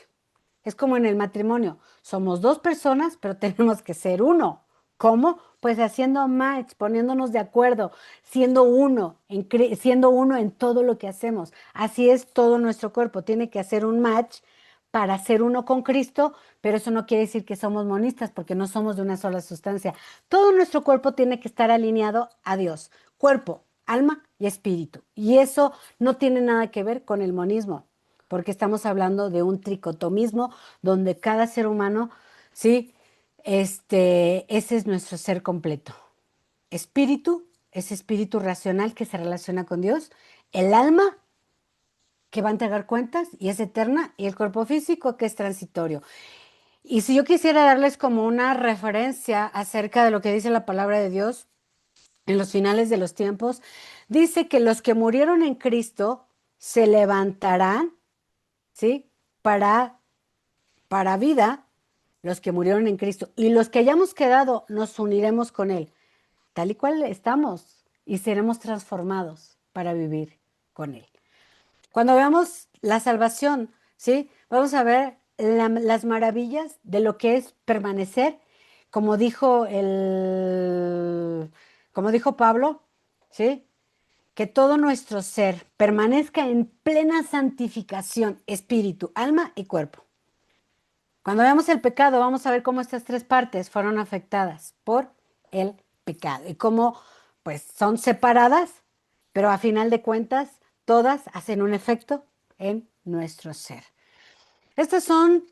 Es como en el matrimonio. Somos dos personas, pero tenemos que ser uno. ¿Cómo? Pues haciendo match, poniéndonos de acuerdo, siendo uno en todo lo que hacemos. Así es todo nuestro cuerpo. Tiene que hacer un match para ser uno con Cristo, pero eso no quiere decir que somos monistas, porque no somos de una sola sustancia. Todo nuestro cuerpo tiene que estar alineado a Dios. Cuerpo, alma y espíritu. Y eso no tiene nada que ver con el monismo, porque estamos hablando de un tricotomismo donde cada ser humano, sí, ese es nuestro ser completo. Espíritu, ese espíritu racional que se relaciona con Dios, el alma que va a entregar cuentas y es eterna, y el cuerpo físico que es transitorio. Y si yo quisiera darles como una referencia acerca de lo que dice la palabra de Dios en los finales de los tiempos, dice que los que murieron en Cristo se levantarán, ¿sí? Para vida, los que murieron en Cristo, y los que hayamos quedado nos uniremos con Él, tal y cual estamos, y seremos transformados para vivir con Él. Cuando veamos la salvación, ¿sí? Vamos a ver las maravillas de lo que es permanecer, como como dijo Pablo, ¿sí? Que todo nuestro ser permanezca en plena santificación, espíritu, alma y cuerpo. Cuando veamos el pecado, vamos a ver cómo estas tres partes fueron afectadas por el pecado y cómo pues son separadas, pero a final de cuentas todas hacen un efecto en nuestro ser. Estos son,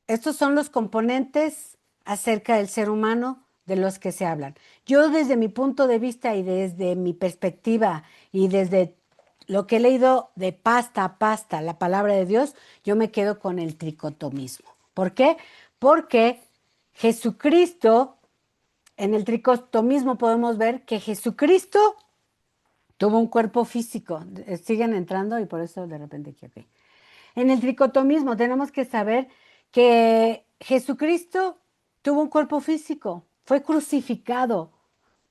estos son los componentes acerca del ser humano de los que se hablan. Yo desde mi punto de vista y desde mi perspectiva y desde lo que he leído de pasta a pasta, la palabra de Dios, yo me quedo con el tricotomismo. ¿Por qué? Porque Jesucristo, en el tricotomismo podemos ver que Jesucristo tuvo un cuerpo físico. Siguen entrando y por eso de repente aquí, ok. En el tricotomismo tenemos que saber que Jesucristo tuvo un cuerpo físico, fue crucificado.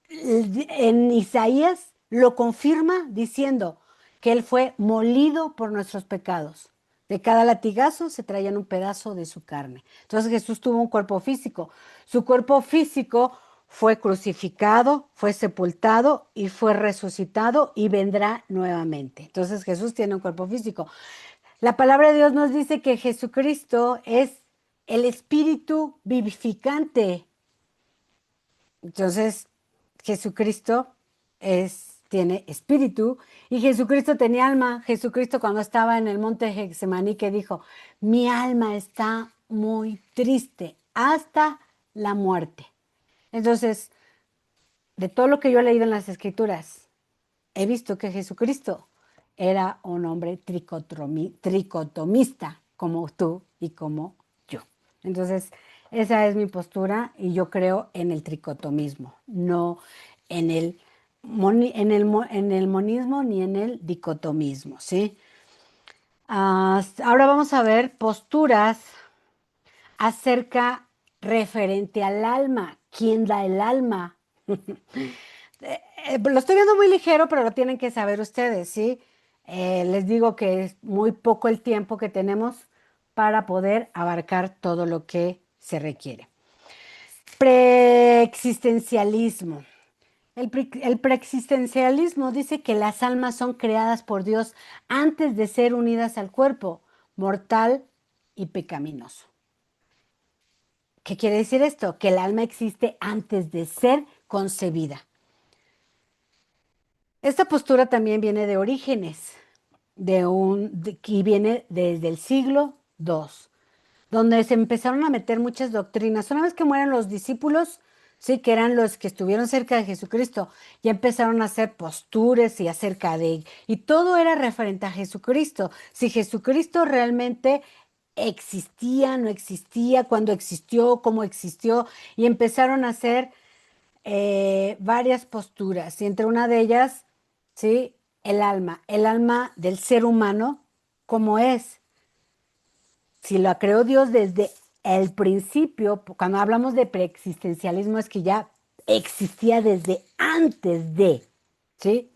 En Isaías lo confirma diciendo que él fue molido por nuestros pecados. De cada latigazo se traían un pedazo de su carne. Entonces Jesús tuvo un cuerpo físico. Su cuerpo físico fue crucificado, fue sepultado y fue resucitado y vendrá nuevamente. Entonces Jesús tiene un cuerpo físico. La palabra de Dios nos dice que Jesucristo es el espíritu vivificante. Entonces, Jesucristo tiene espíritu y Jesucristo tenía alma. Jesucristo cuando estaba en el monte Getsemaní que dijo, mi alma está muy triste hasta la muerte. Entonces, de todo lo que yo he leído en las Escrituras, he visto que Jesucristo era un hombre tricotomista, como tú y como yo. Entonces, esa es mi postura y yo creo en el tricotomismo, no en en el monismo ni en el dicotomismo, ¿sí? Ahora vamos a ver posturas acerca referente al alma. ¿Quién da el alma? Lo estoy viendo muy ligero, pero lo tienen que saber ustedes, ¿sí? Les digo que es muy poco el tiempo que tenemos para poder abarcar todo lo que se requiere. Preexistencialismo. El preexistencialismo dice que las almas son creadas por Dios antes de ser unidas al cuerpo mortal y pecaminoso. ¿Qué quiere decir esto? Que el alma existe antes de ser concebida. Esta postura también viene de Orígenes, y viene desde el siglo II, donde se empezaron a meter muchas doctrinas. Una vez que mueren los discípulos, sí, que eran los que estuvieron cerca de Jesucristo, ya empezaron a hacer posturas y acerca de, y todo era referente a Jesucristo. Si Jesucristo realmente existía, no existía, cuándo existió, cómo existió, y empezaron a hacer varias posturas, y entre una de ellas, sí, el alma del ser humano, ¿cómo es? Si lo creó Dios desde el principio, cuando hablamos de preexistencialismo es que ya existía desde antes de, ¿sí?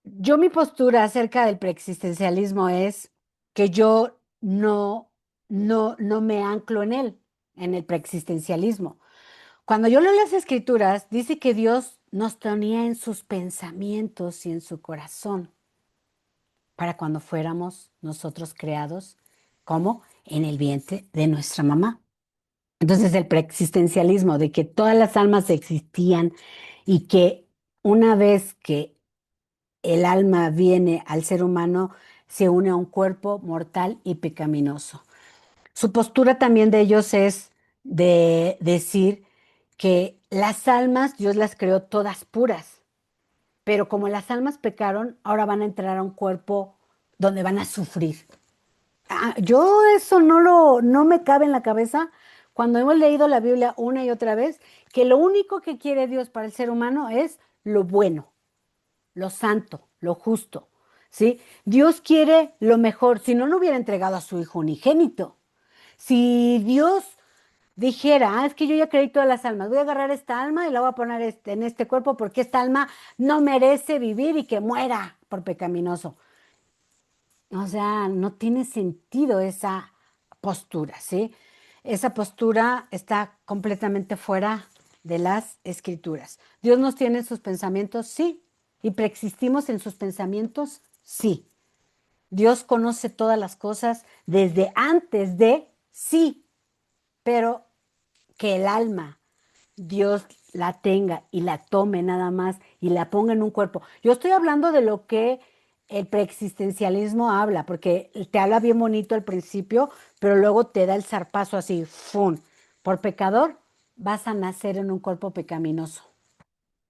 Yo mi postura acerca del preexistencialismo es que yo no me anclo en el preexistencialismo. Cuando yo leo las escrituras, dice que Dios nos tenía en sus pensamientos y en su corazón para cuando fuéramos nosotros creados, como en el vientre de nuestra mamá. Entonces el preexistencialismo de que todas las almas existían y que una vez que el alma viene al ser humano, se une a un cuerpo mortal y pecaminoso. Su postura también de ellos es de decir que las almas Dios las creó todas puras, pero como las almas pecaron, ahora van a entrar a un cuerpo donde van a sufrir. Yo eso no me cabe en la cabeza cuando hemos leído la Biblia una y otra vez, que lo único que quiere Dios para el ser humano es lo bueno, lo santo, lo justo, ¿sí? Dios quiere lo mejor, si no, no hubiera entregado a su Hijo unigénito. Si Dios dijera, es que yo ya creí todas las almas, voy a agarrar esta alma y la voy a poner en este cuerpo porque esta alma no merece vivir y que muera por pecaminoso. O sea, no tiene sentido esa postura, ¿sí? Esa postura está completamente fuera de las escrituras. ¿Dios nos tiene en sus pensamientos? Sí. ¿Y preexistimos en sus pensamientos? Sí. Dios conoce todas las cosas desde antes de, sí, pero que el alma Dios la tenga y la tome nada más y la ponga en un cuerpo. Yo estoy hablando de lo que el preexistencialismo habla, porque te habla bien bonito al principio, pero luego te da el zarpazo así, ¡fum! Por pecador vas a nacer en un cuerpo pecaminoso.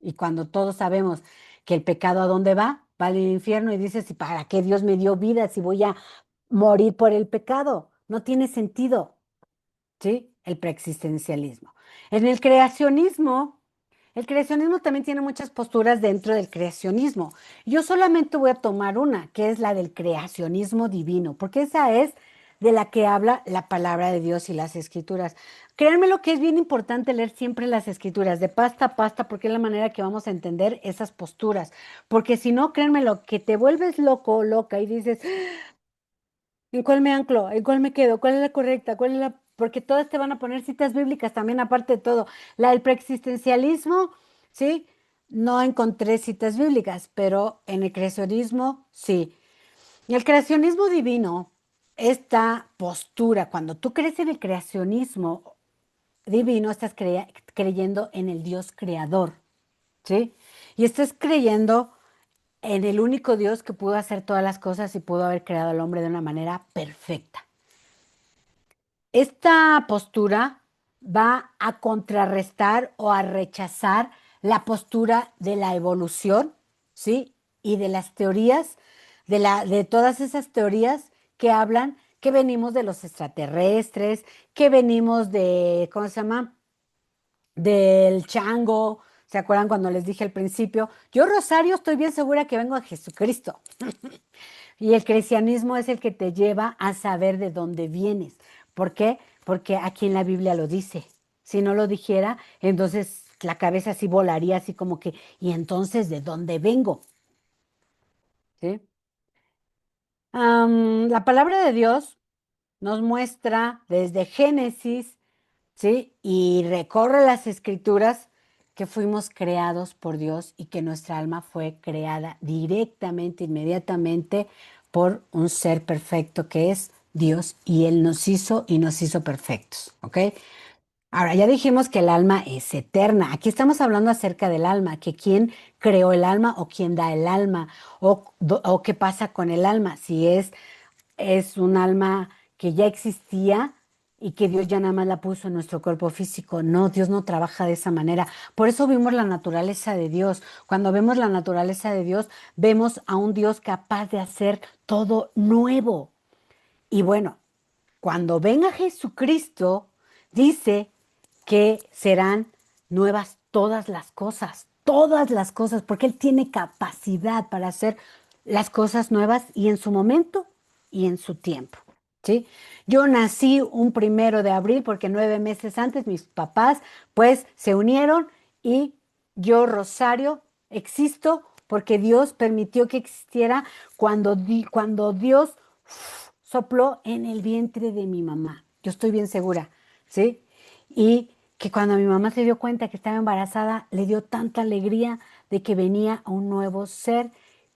Y cuando todos sabemos que el pecado a dónde va, va al infierno y dices, ¿y para qué Dios me dio vida si voy a morir por el pecado? No tiene sentido. ¿Sí? El preexistencialismo. En el creacionismo también tiene muchas posturas dentro del creacionismo. Yo solamente voy a tomar una, que es la del creacionismo divino, porque esa es de la que habla la palabra de Dios y las escrituras. Créanme lo que es bien importante leer siempre las escrituras, de pasta a pasta, porque es la manera que vamos a entender esas posturas. Porque si no, créanme lo que te vuelves loco o loca y dices, ¿en cuál me anclo? ¿En cuál me quedo? ¿Cuál es la correcta? ¿Cuál es la...? Porque todas te van a poner citas bíblicas también, aparte de todo. La del preexistencialismo, ¿sí? No encontré citas bíblicas, pero en el creacionismo, sí. Y el creacionismo divino, esta postura, cuando tú crees en el creacionismo divino, estás creyendo en el Dios creador, ¿sí? Y estás creyendo en el único Dios que pudo hacer todas las cosas y pudo haber creado al hombre de una manera perfecta. Esta postura va a contrarrestar o a rechazar la postura de la evolución, ¿sí? Y de las teorías, de todas esas teorías que hablan que venimos de los extraterrestres, que venimos de, ¿cómo se llama? Del chango. ¿Se acuerdan cuando les dije al principio? Yo, Rosario, estoy bien segura que vengo de Jesucristo. Y el cristianismo es el que te lleva a saber de dónde vienes. ¿Por qué? Porque aquí en la Biblia lo dice. Si no lo dijera, entonces la cabeza así volaría, así como que, ¿y entonces de dónde vengo? ¿Sí? La palabra de Dios nos muestra desde Génesis, ¿sí? Y recorre las escrituras que fuimos creados por Dios y que nuestra alma fue creada directamente, inmediatamente por un ser perfecto que es Dios y Él nos hizo y nos hizo perfectos, ¿ok? Ahora, ya dijimos que el alma es eterna. Aquí estamos hablando acerca del alma, que quién creó el alma o quién da el alma o qué pasa con el alma, si es un alma que ya existía y que Dios ya nada más la puso en nuestro cuerpo físico. No, Dios no trabaja de esa manera. Por eso vimos la naturaleza de Dios. Cuando vemos la naturaleza de Dios, vemos a un Dios capaz de hacer todo nuevo. Y bueno, cuando venga Jesucristo, dice que serán nuevas todas las cosas, porque Él tiene capacidad para hacer las cosas nuevas y en su momento y en su tiempo, ¿sí? Yo nací un 1 de abril porque 9 meses antes mis papás pues se unieron y yo, Rosario, existo porque Dios permitió que existiera cuando Dios sopló en el vientre de mi mamá. Yo estoy bien segura, ¿sí? Y que cuando mi mamá se dio cuenta que estaba embarazada, le dio tanta alegría de que venía un nuevo ser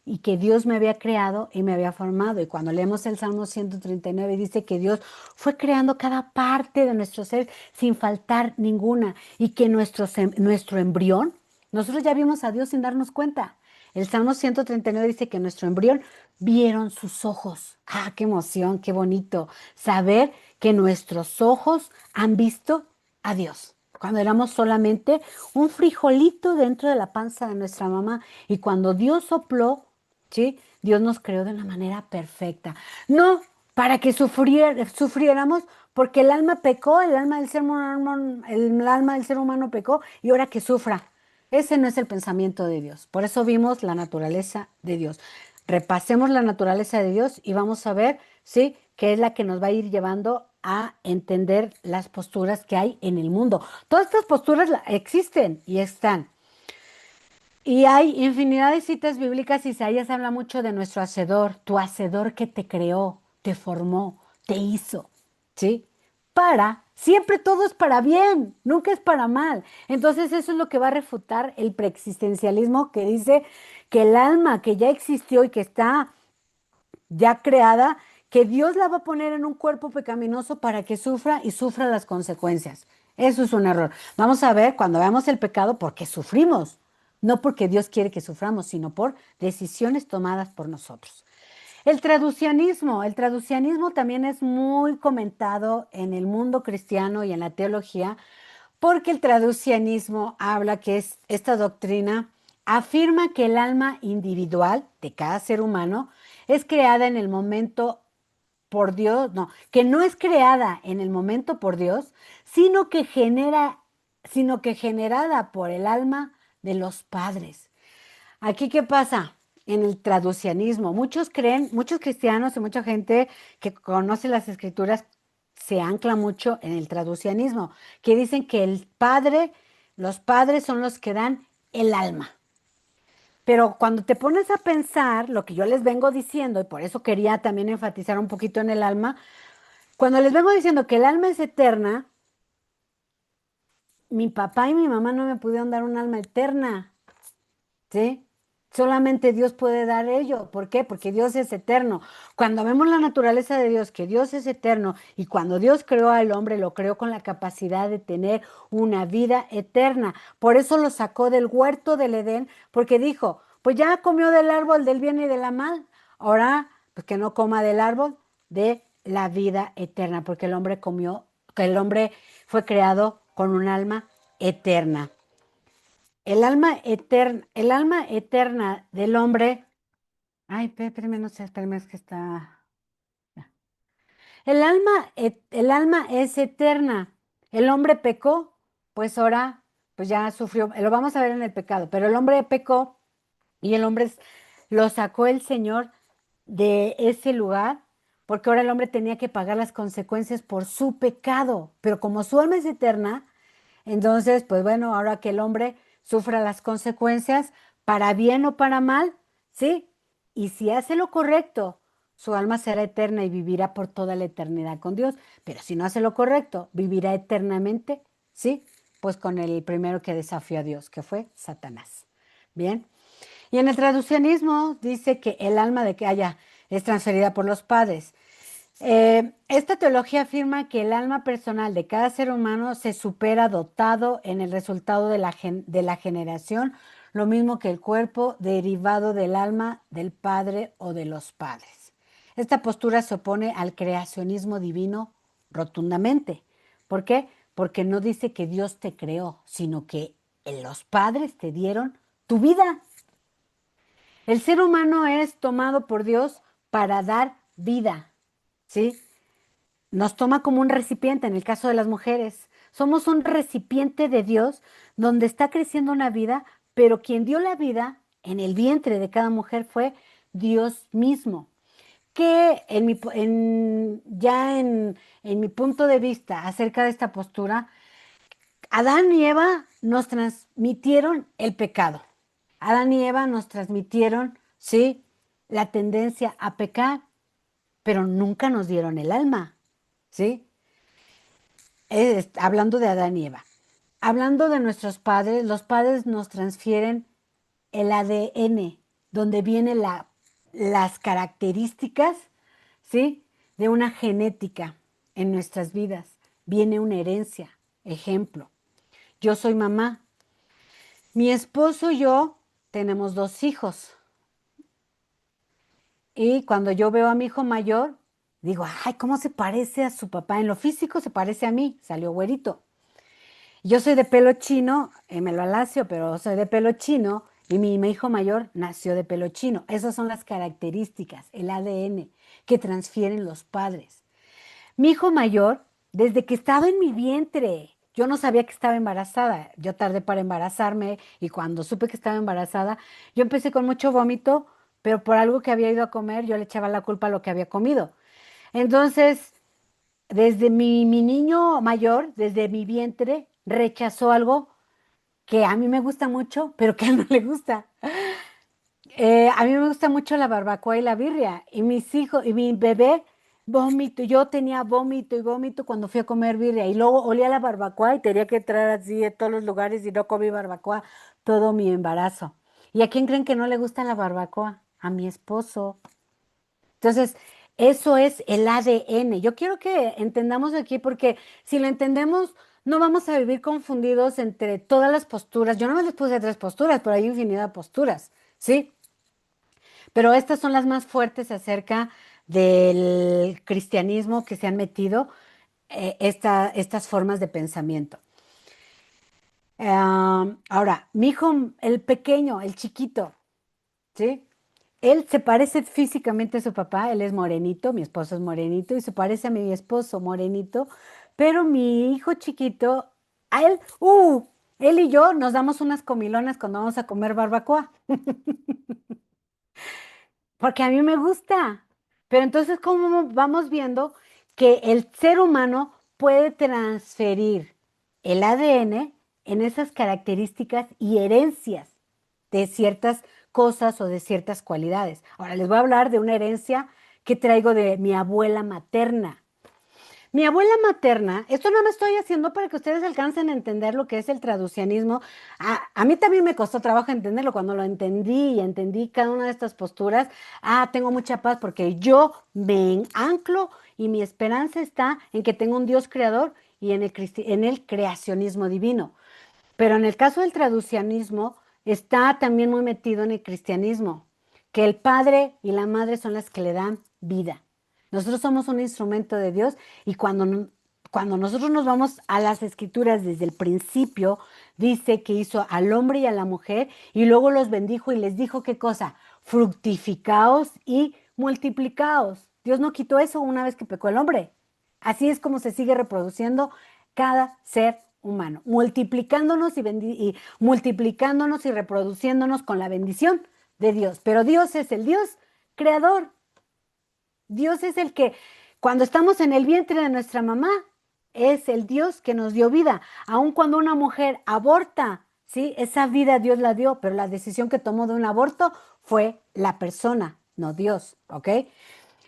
y que Dios me había creado y me había formado. Y cuando leemos el Salmo 139, dice que Dios fue creando cada parte de nuestro ser sin faltar ninguna y que nuestro embrión, nosotros ya vimos a Dios sin darnos cuenta. El Salmo 139 dice que nuestro embrión vieron sus ojos. Ah, qué emoción, qué bonito saber que nuestros ojos han visto a Dios. Cuando éramos solamente un frijolito dentro de la panza de nuestra mamá y cuando Dios sopló, ¿sí? Dios nos creó de una manera perfecta. No para que sufriéramos, porque el alma pecó, el alma del ser humano pecó y ahora que sufra. Ese no es el pensamiento de Dios. Por eso vimos la naturaleza de Dios. Repasemos la naturaleza de Dios y vamos a ver, ¿sí? Que es la que nos va a ir llevando a entender las posturas que hay en el mundo. Todas estas posturas existen y están. Y hay infinidad de citas bíblicas. Isaías habla mucho de nuestro hacedor, tu hacedor que te creó, te formó, te hizo, ¿sí? Siempre todo es para bien, nunca es para mal. Entonces eso es lo que va a refutar el preexistencialismo que dice que el alma que ya existió y que está ya creada, que Dios la va a poner en un cuerpo pecaminoso para que sufra y sufra las consecuencias. Eso es un error. Vamos a ver cuando veamos el pecado por qué sufrimos. No porque Dios quiere que suframos, sino por decisiones tomadas por nosotros. El traducianismo también es muy comentado en el mundo cristiano y en la teología, porque el traducianismo habla que es esta doctrina afirma que el alma individual de cada ser humano es creada en el momento por Dios, no, que no es creada en el momento por Dios, sino que generada por el alma de los padres. Aquí, ¿qué pasa? En el traducianismo, muchos cristianos y mucha gente que conoce las escrituras se ancla mucho en el traducianismo, que dicen que los padres son los que dan el alma. Pero cuando te pones a pensar lo que yo les vengo diciendo, y por eso quería también enfatizar un poquito en el alma, cuando les vengo diciendo que el alma es eterna, mi papá y mi mamá no me pudieron dar un alma eterna. ¿Sí? Solamente Dios puede dar ello. ¿Por qué? Porque Dios es eterno. Cuando vemos la naturaleza de Dios, que Dios es eterno, y cuando Dios creó al hombre, lo creó con la capacidad de tener una vida eterna. Por eso lo sacó del huerto del Edén, porque dijo, pues ya comió del árbol del bien y de la mal. Ahora, pues que no coma del árbol de la vida eterna, porque que el hombre fue creado con un alma eterna. El alma eterna del hombre. Ay, espérame, no sé, espérame, es que está. Ya. El alma es eterna. El hombre pecó, pues ahora, pues ya sufrió. Lo vamos a ver en el pecado, pero el hombre pecó y lo sacó el Señor de ese lugar, porque ahora el hombre tenía que pagar las consecuencias por su pecado, pero como su alma es eterna, entonces, pues bueno, ahora que el hombre sufra las consecuencias, para bien o para mal, ¿sí? Y si hace lo correcto, su alma será eterna y vivirá por toda la eternidad con Dios, pero si no hace lo correcto, vivirá eternamente, ¿sí? Pues con el primero que desafió a Dios, que fue Satanás. Bien. Y en el traducianismo dice que el alma de que haya es transferida por los padres. Esta teología afirma que el alma personal de cada ser humano se supera dotado en el resultado de la generación, lo mismo que el cuerpo derivado del alma del padre o de los padres. Esta postura se opone al creacionismo divino rotundamente. ¿Por qué? Porque no dice que Dios te creó, sino que los padres te dieron tu vida. El ser humano es tomado por Dios para dar vida, ¿sí? Nos toma como un recipiente, en el caso de las mujeres. Somos un recipiente de Dios donde está creciendo una vida, pero quien dio la vida en el vientre de cada mujer fue Dios mismo. Que en mi punto de vista acerca de esta postura, Adán y Eva nos transmitieron el pecado. Adán y Eva nos transmitieron, sí, la tendencia a pecar, pero nunca nos dieron el alma, ¿sí? Hablando de Adán y Eva. Hablando de nuestros padres, los padres nos transfieren el ADN, donde vienen las características, ¿sí? De una genética en nuestras vidas. Viene una herencia. Ejemplo, yo soy mamá. Mi esposo y yo tenemos 2 hijos. Y cuando yo veo a mi hijo mayor, digo, ay, ¿cómo se parece a su papá? En lo físico se parece a mí, salió güerito. Yo soy de pelo chino, me lo alacio, pero soy de pelo chino y mi hijo mayor nació de pelo chino. Esas son las características, el ADN que transfieren los padres. Mi hijo mayor, desde que estaba en mi vientre, yo no sabía que estaba embarazada. Yo tardé para embarazarme y cuando supe que estaba embarazada, yo empecé con mucho vómito, pero por algo que había ido a comer, yo le echaba la culpa a lo que había comido. Entonces, desde mi niño mayor, desde mi vientre, rechazó algo que a mí me gusta mucho, pero que a él no le gusta. A mí me gusta mucho la barbacoa y la birria. Y mis hijos, y mi bebé, vómito. Yo tenía vómito y vómito cuando fui a comer birria. Y luego olía la barbacoa y tenía que entrar así a todos los lugares y no comí barbacoa todo mi embarazo. ¿Y a quién creen que no le gusta la barbacoa? A mi esposo. Entonces, eso es el ADN. Yo quiero que entendamos aquí porque si lo entendemos, no vamos a vivir confundidos entre todas las posturas. Yo no les puse 3 posturas, pero hay infinidad de posturas, ¿sí? Pero estas son las más fuertes acerca del cristianismo que se han metido estas formas de pensamiento. Ahora, mi hijo, el pequeño, el chiquito, ¿sí? Él se parece físicamente a su papá, él es morenito, mi esposo es morenito y se parece a mi esposo morenito, pero mi hijo chiquito, a él y yo nos damos unas comilonas cuando vamos a comer barbacoa, porque a mí me gusta. Pero entonces, ¿cómo vamos viendo que el ser humano puede transferir el ADN en esas características y herencias de ciertas cosas o de ciertas cualidades? Ahora les voy a hablar de una herencia que traigo de mi abuela materna. Mi abuela materna, esto no me estoy haciendo para que ustedes alcancen a entender lo que es el traducianismo. A mí también me costó trabajo entenderlo. Cuando lo entendí y entendí cada una de estas posturas, tengo mucha paz porque yo me anclo y mi esperanza está en que tengo un Dios creador y en el creacionismo divino. Pero en el caso del traducianismo, está también muy metido en el cristianismo, que el padre y la madre son las que le dan vida. Nosotros somos un instrumento de Dios y cuando nosotros nos vamos a las escrituras desde el principio, dice que hizo al hombre y a la mujer y luego los bendijo y les dijo qué cosa, fructificaos y multiplicaos. Dios no quitó eso una vez que pecó el hombre. Así es como se sigue reproduciendo cada ser humano, y multiplicándonos y reproduciéndonos con la bendición de Dios. Pero Dios es el Dios creador. Dios es el que, cuando estamos en el vientre de nuestra mamá, es el Dios que nos dio vida. Aun cuando una mujer aborta, ¿sí? Esa vida Dios la dio, pero la decisión que tomó de un aborto fue la persona, no Dios, ¿ok?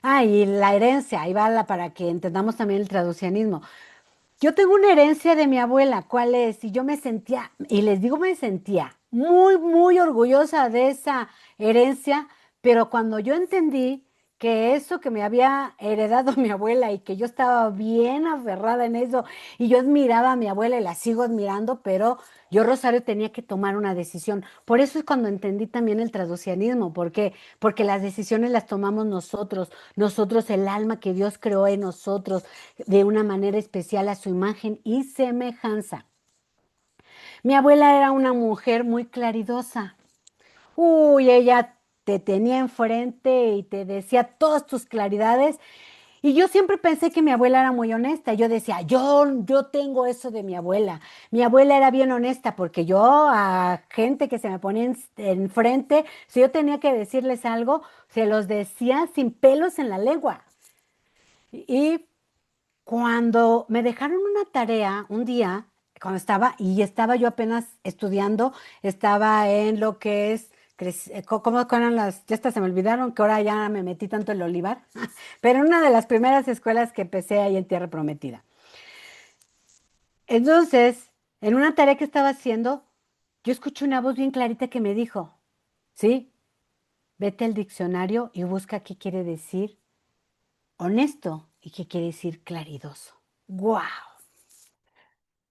Ah, y la herencia, ahí va para que entendamos también el traducianismo. Yo tengo una herencia de mi abuela, ¿cuál es? Y yo me sentía, y les digo, me sentía muy, muy orgullosa de esa herencia, pero cuando yo entendí que eso que me había heredado mi abuela y que yo estaba bien aferrada en eso, y yo admiraba a mi abuela y la sigo admirando, pero yo, Rosario, tenía que tomar una decisión. Por eso es cuando entendí también el traducianismo, porque las decisiones las tomamos nosotros, el alma que Dios creó en nosotros de una manera especial a su imagen y semejanza. Mi abuela era una mujer muy claridosa. Uy, ella te tenía enfrente y te decía todas tus claridades. Y yo siempre pensé que mi abuela era muy honesta. Yo decía, yo tengo eso de mi abuela. Mi abuela era bien honesta porque yo a gente que se me ponía enfrente, si yo tenía que decirles algo, se los decía sin pelos en la lengua. Y cuando me dejaron una tarea un día, cuando estaba yo apenas estudiando, estaba en lo que es, ¿cómo eran las? Ya hasta se me olvidaron que ahora ya me metí tanto en el olivar, pero en una de las primeras escuelas que empecé ahí en Tierra Prometida. Entonces, en una tarea que estaba haciendo, yo escuché una voz bien clarita que me dijo, sí, vete al diccionario y busca qué quiere decir honesto y qué quiere decir claridoso. ¡Guau!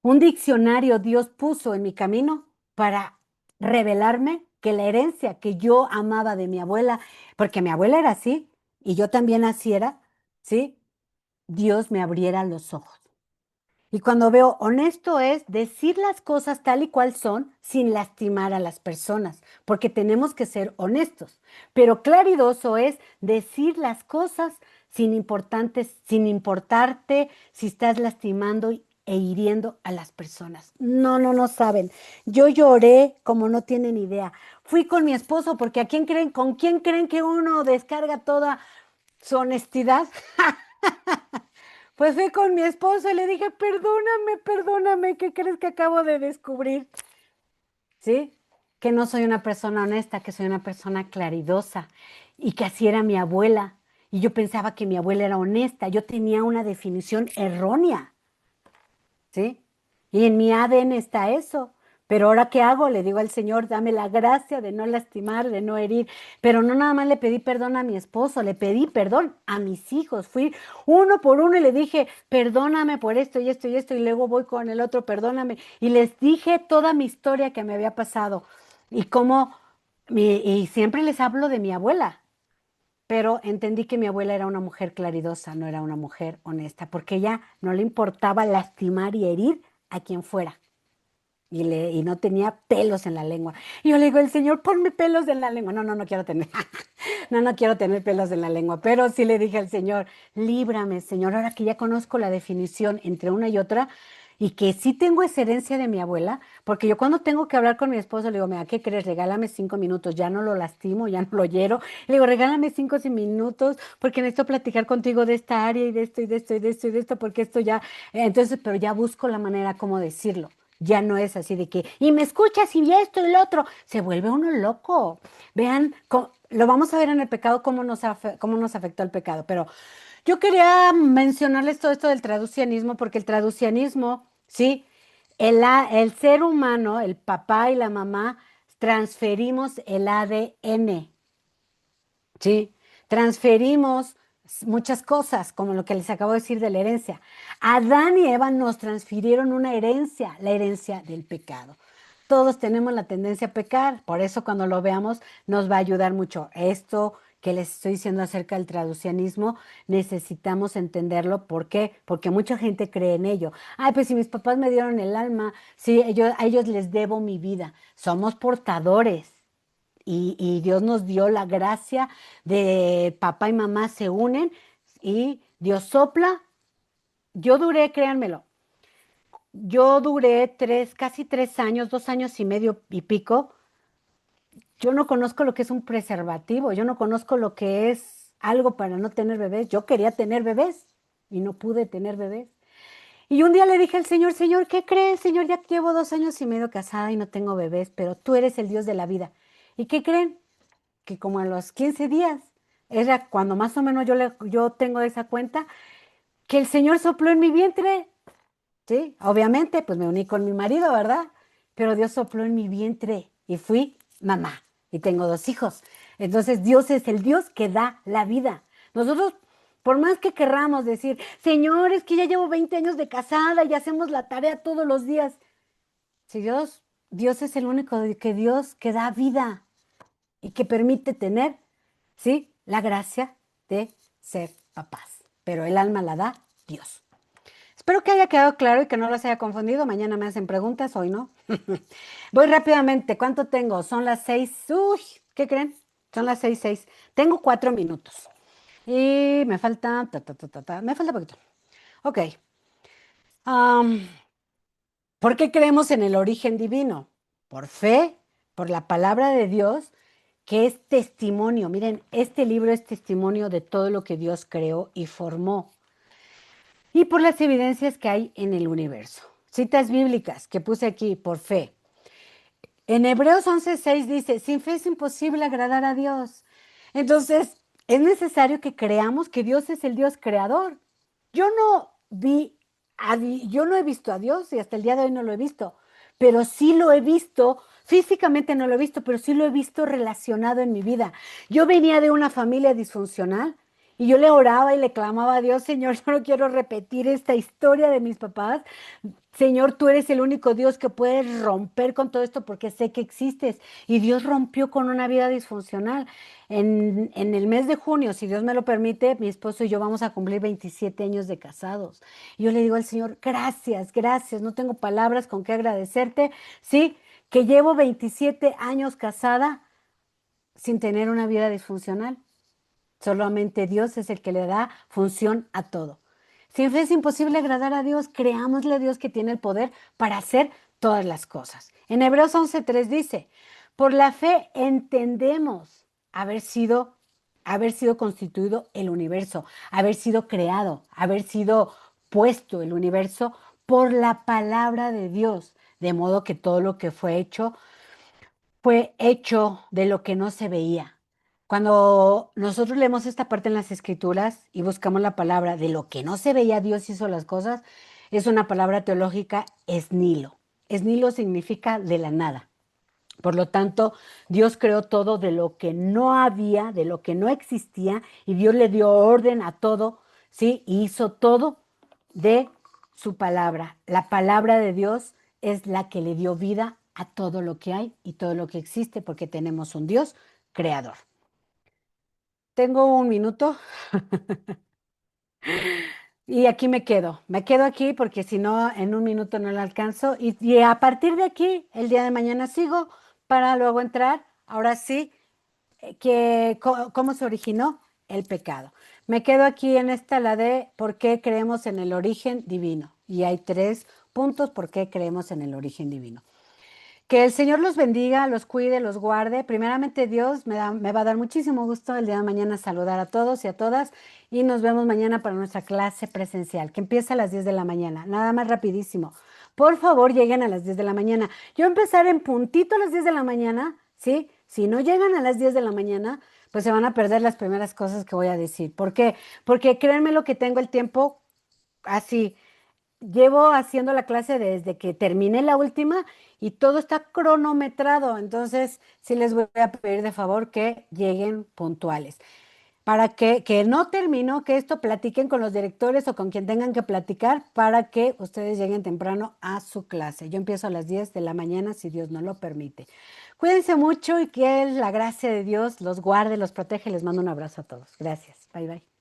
Un diccionario Dios puso en mi camino para revelarme que la herencia que yo amaba de mi abuela, porque mi abuela era así y yo también así era, ¿sí? Dios me abriera los ojos. Y cuando veo honesto es decir las cosas tal y cual son sin lastimar a las personas, porque tenemos que ser honestos. Pero claridoso es decir las cosas sin importarte si estás lastimando e hiriendo a las personas. No, no, no saben. Yo lloré como no tienen idea. Fui con mi esposo porque con quién creen que uno descarga toda su honestidad? Pues fui con mi esposo y le dije, perdóname, perdóname, ¿qué crees que acabo de descubrir? ¿Sí? Que no soy una persona honesta, que soy una persona claridosa y que así era mi abuela. Y yo pensaba que mi abuela era honesta, yo tenía una definición errónea, ¿sí? Y en mi ADN está eso. Pero ahora, ¿qué hago? Le digo al Señor, dame la gracia de no lastimar, de no herir. Pero no nada más le pedí perdón a mi esposo, le pedí perdón a mis hijos. Fui uno por uno y le dije, perdóname por esto y esto y esto. Y luego voy con el otro, perdóname. Y les dije toda mi historia que me había pasado. Y y siempre les hablo de mi abuela. Pero entendí que mi abuela era una mujer claridosa, no era una mujer honesta, porque ella no le importaba lastimar y herir a quien fuera. Y no tenía pelos en la lengua. Y yo le digo, el Señor, ponme pelos en la lengua. No, no, no quiero tener, no, no quiero tener pelos en la lengua. Pero sí le dije al Señor, líbrame, Señor, ahora que ya conozco la definición entre una y otra, y que sí tengo esa herencia de mi abuela, porque yo cuando tengo que hablar con mi esposo, le digo, mira, ¿qué crees? Regálame 5 minutos, ya no lo lastimo, ya no lo hiero. Le digo, regálame 5 minutos, porque necesito platicar contigo de esta área y de esto y de esto y de esto y de esto, porque esto ya, entonces, pero ya busco la manera como decirlo. Ya no es así de que, y me escuchas y esto y lo otro, se vuelve uno loco. Vean, lo vamos a ver en el pecado, cómo nos afectó el pecado, pero yo quería mencionarles todo esto del traducianismo, porque el traducianismo, sí, el ser humano, el papá y la mamá, transferimos el ADN, sí, transferimos muchas cosas, como lo que les acabo de decir de la herencia. Adán y Eva nos transfirieron una herencia, la herencia del pecado. Todos tenemos la tendencia a pecar, por eso cuando lo veamos nos va a ayudar mucho. Esto que les estoy diciendo acerca del traducianismo, necesitamos entenderlo. ¿Por qué? Porque mucha gente cree en ello. Ay, pues si mis papás me dieron el alma, sí, a ellos les debo mi vida. Somos portadores. Y Dios nos dio la gracia de papá y mamá se unen y Dios sopla. Yo duré, créanmelo, yo duré casi 3 años, 2 años y medio y pico. Yo no conozco lo que es un preservativo, yo no conozco lo que es. algo para no tener bebés. Yo quería tener bebés y no pude tener bebés. Y un día le dije al Señor, Señor, ¿qué crees, Señor? Ya llevo 2 años y medio casada y no tengo bebés, pero tú eres el Dios de la vida. ¿Y qué creen? Que como a los 15 días, era cuando más o menos yo tengo esa cuenta, que el Señor sopló en mi vientre. Sí, obviamente, pues me uní con mi marido, ¿verdad? Pero Dios sopló en mi vientre y fui mamá y tengo 2 hijos. Entonces Dios es el Dios que da la vida. Nosotros, por más que querramos decir, Señor, es que ya llevo 20 años de casada y hacemos la tarea todos los días. Si Dios es el único que Dios que da vida y que permite tener, ¿sí? La gracia de ser papás. Pero el alma la da Dios. Espero que haya quedado claro y que no los haya confundido. Mañana me hacen preguntas, hoy no. Voy rápidamente. ¿Cuánto tengo? Son las 6. Uy, ¿qué creen? Son las 6:06. Tengo 4 minutos. Y me falta, me falta poquito. Ok. Am, ¿Por qué creemos en el origen divino? Por fe, por la palabra de Dios, que es testimonio. Miren, este libro es testimonio de todo lo que Dios creó y formó. Y por las evidencias que hay en el universo. Citas bíblicas que puse aquí por fe. En Hebreos 11:6 dice, sin fe es imposible agradar a Dios. Entonces, es necesario que creamos que Dios es el Dios creador. Yo no he visto a Dios y hasta el día de hoy no lo he visto, pero sí lo he visto, físicamente no lo he visto, pero sí lo he visto relacionado en mi vida. Yo venía de una familia disfuncional y yo le oraba y le clamaba a Dios, Señor, yo no quiero repetir esta historia de mis papás. Señor, tú eres el único Dios que puede romper con todo esto porque sé que existes. Y Dios rompió con una vida disfuncional. En el mes de junio, si Dios me lo permite, mi esposo y yo vamos a cumplir 27 años de casados. Y yo le digo al Señor, gracias, gracias, no tengo palabras con qué agradecerte. Sí, que llevo 27 años casada sin tener una vida disfuncional. Solamente Dios es el que le da función a todo. Sin fe es imposible agradar a Dios. Creámosle a Dios que tiene el poder para hacer todas las cosas. En Hebreos 11:3 dice, por la fe entendemos haber sido constituido el universo, haber sido creado, haber sido puesto el universo por la palabra de Dios, de modo que todo lo que fue hecho de lo que no se veía. Cuando nosotros leemos esta parte en las Escrituras y buscamos la palabra de lo que no se veía, Dios hizo las cosas, es una palabra teológica, es Nilo. Es Nilo significa de la nada. Por lo tanto, Dios creó todo de lo que no había, de lo que no existía, y Dios le dio orden a todo, ¿sí? Y hizo todo de su palabra. La palabra de Dios es la que le dio vida a todo lo que hay y todo lo que existe, porque tenemos un Dios creador. Tengo un minuto y aquí me quedo. Me quedo aquí porque si no, en un minuto no lo alcanzo. Y a partir de aquí, el día de mañana sigo para luego entrar. Ahora sí, cómo se originó el pecado. Me quedo aquí en esta, la de por qué creemos en el origen divino. Y hay 3 puntos por qué creemos en el origen divino. Que el Señor los bendiga, los cuide, los guarde. Primeramente Dios, me va a dar muchísimo gusto el día de mañana saludar a todos y a todas y nos vemos mañana para nuestra clase presencial que empieza a las 10 de la mañana. Nada más rapidísimo. Por favor, lleguen a las 10 de la mañana. Yo empezar en puntito a las 10 de la mañana, ¿sí? Si no llegan a las 10 de la mañana, pues se van a perder las primeras cosas que voy a decir. ¿Por qué? Porque créanme lo que tengo el tiempo así. Llevo haciendo la clase desde que terminé la última y todo está cronometrado. Entonces, sí les voy a pedir de favor que lleguen puntuales. Para que no termino, que esto platiquen con los directores o con quien tengan que platicar para que ustedes lleguen temprano a su clase. Yo empiezo a las 10 de la mañana, si Dios no lo permite. Cuídense mucho y que la gracia de Dios los guarde, los protege. Les mando un abrazo a todos. Gracias. Bye, bye.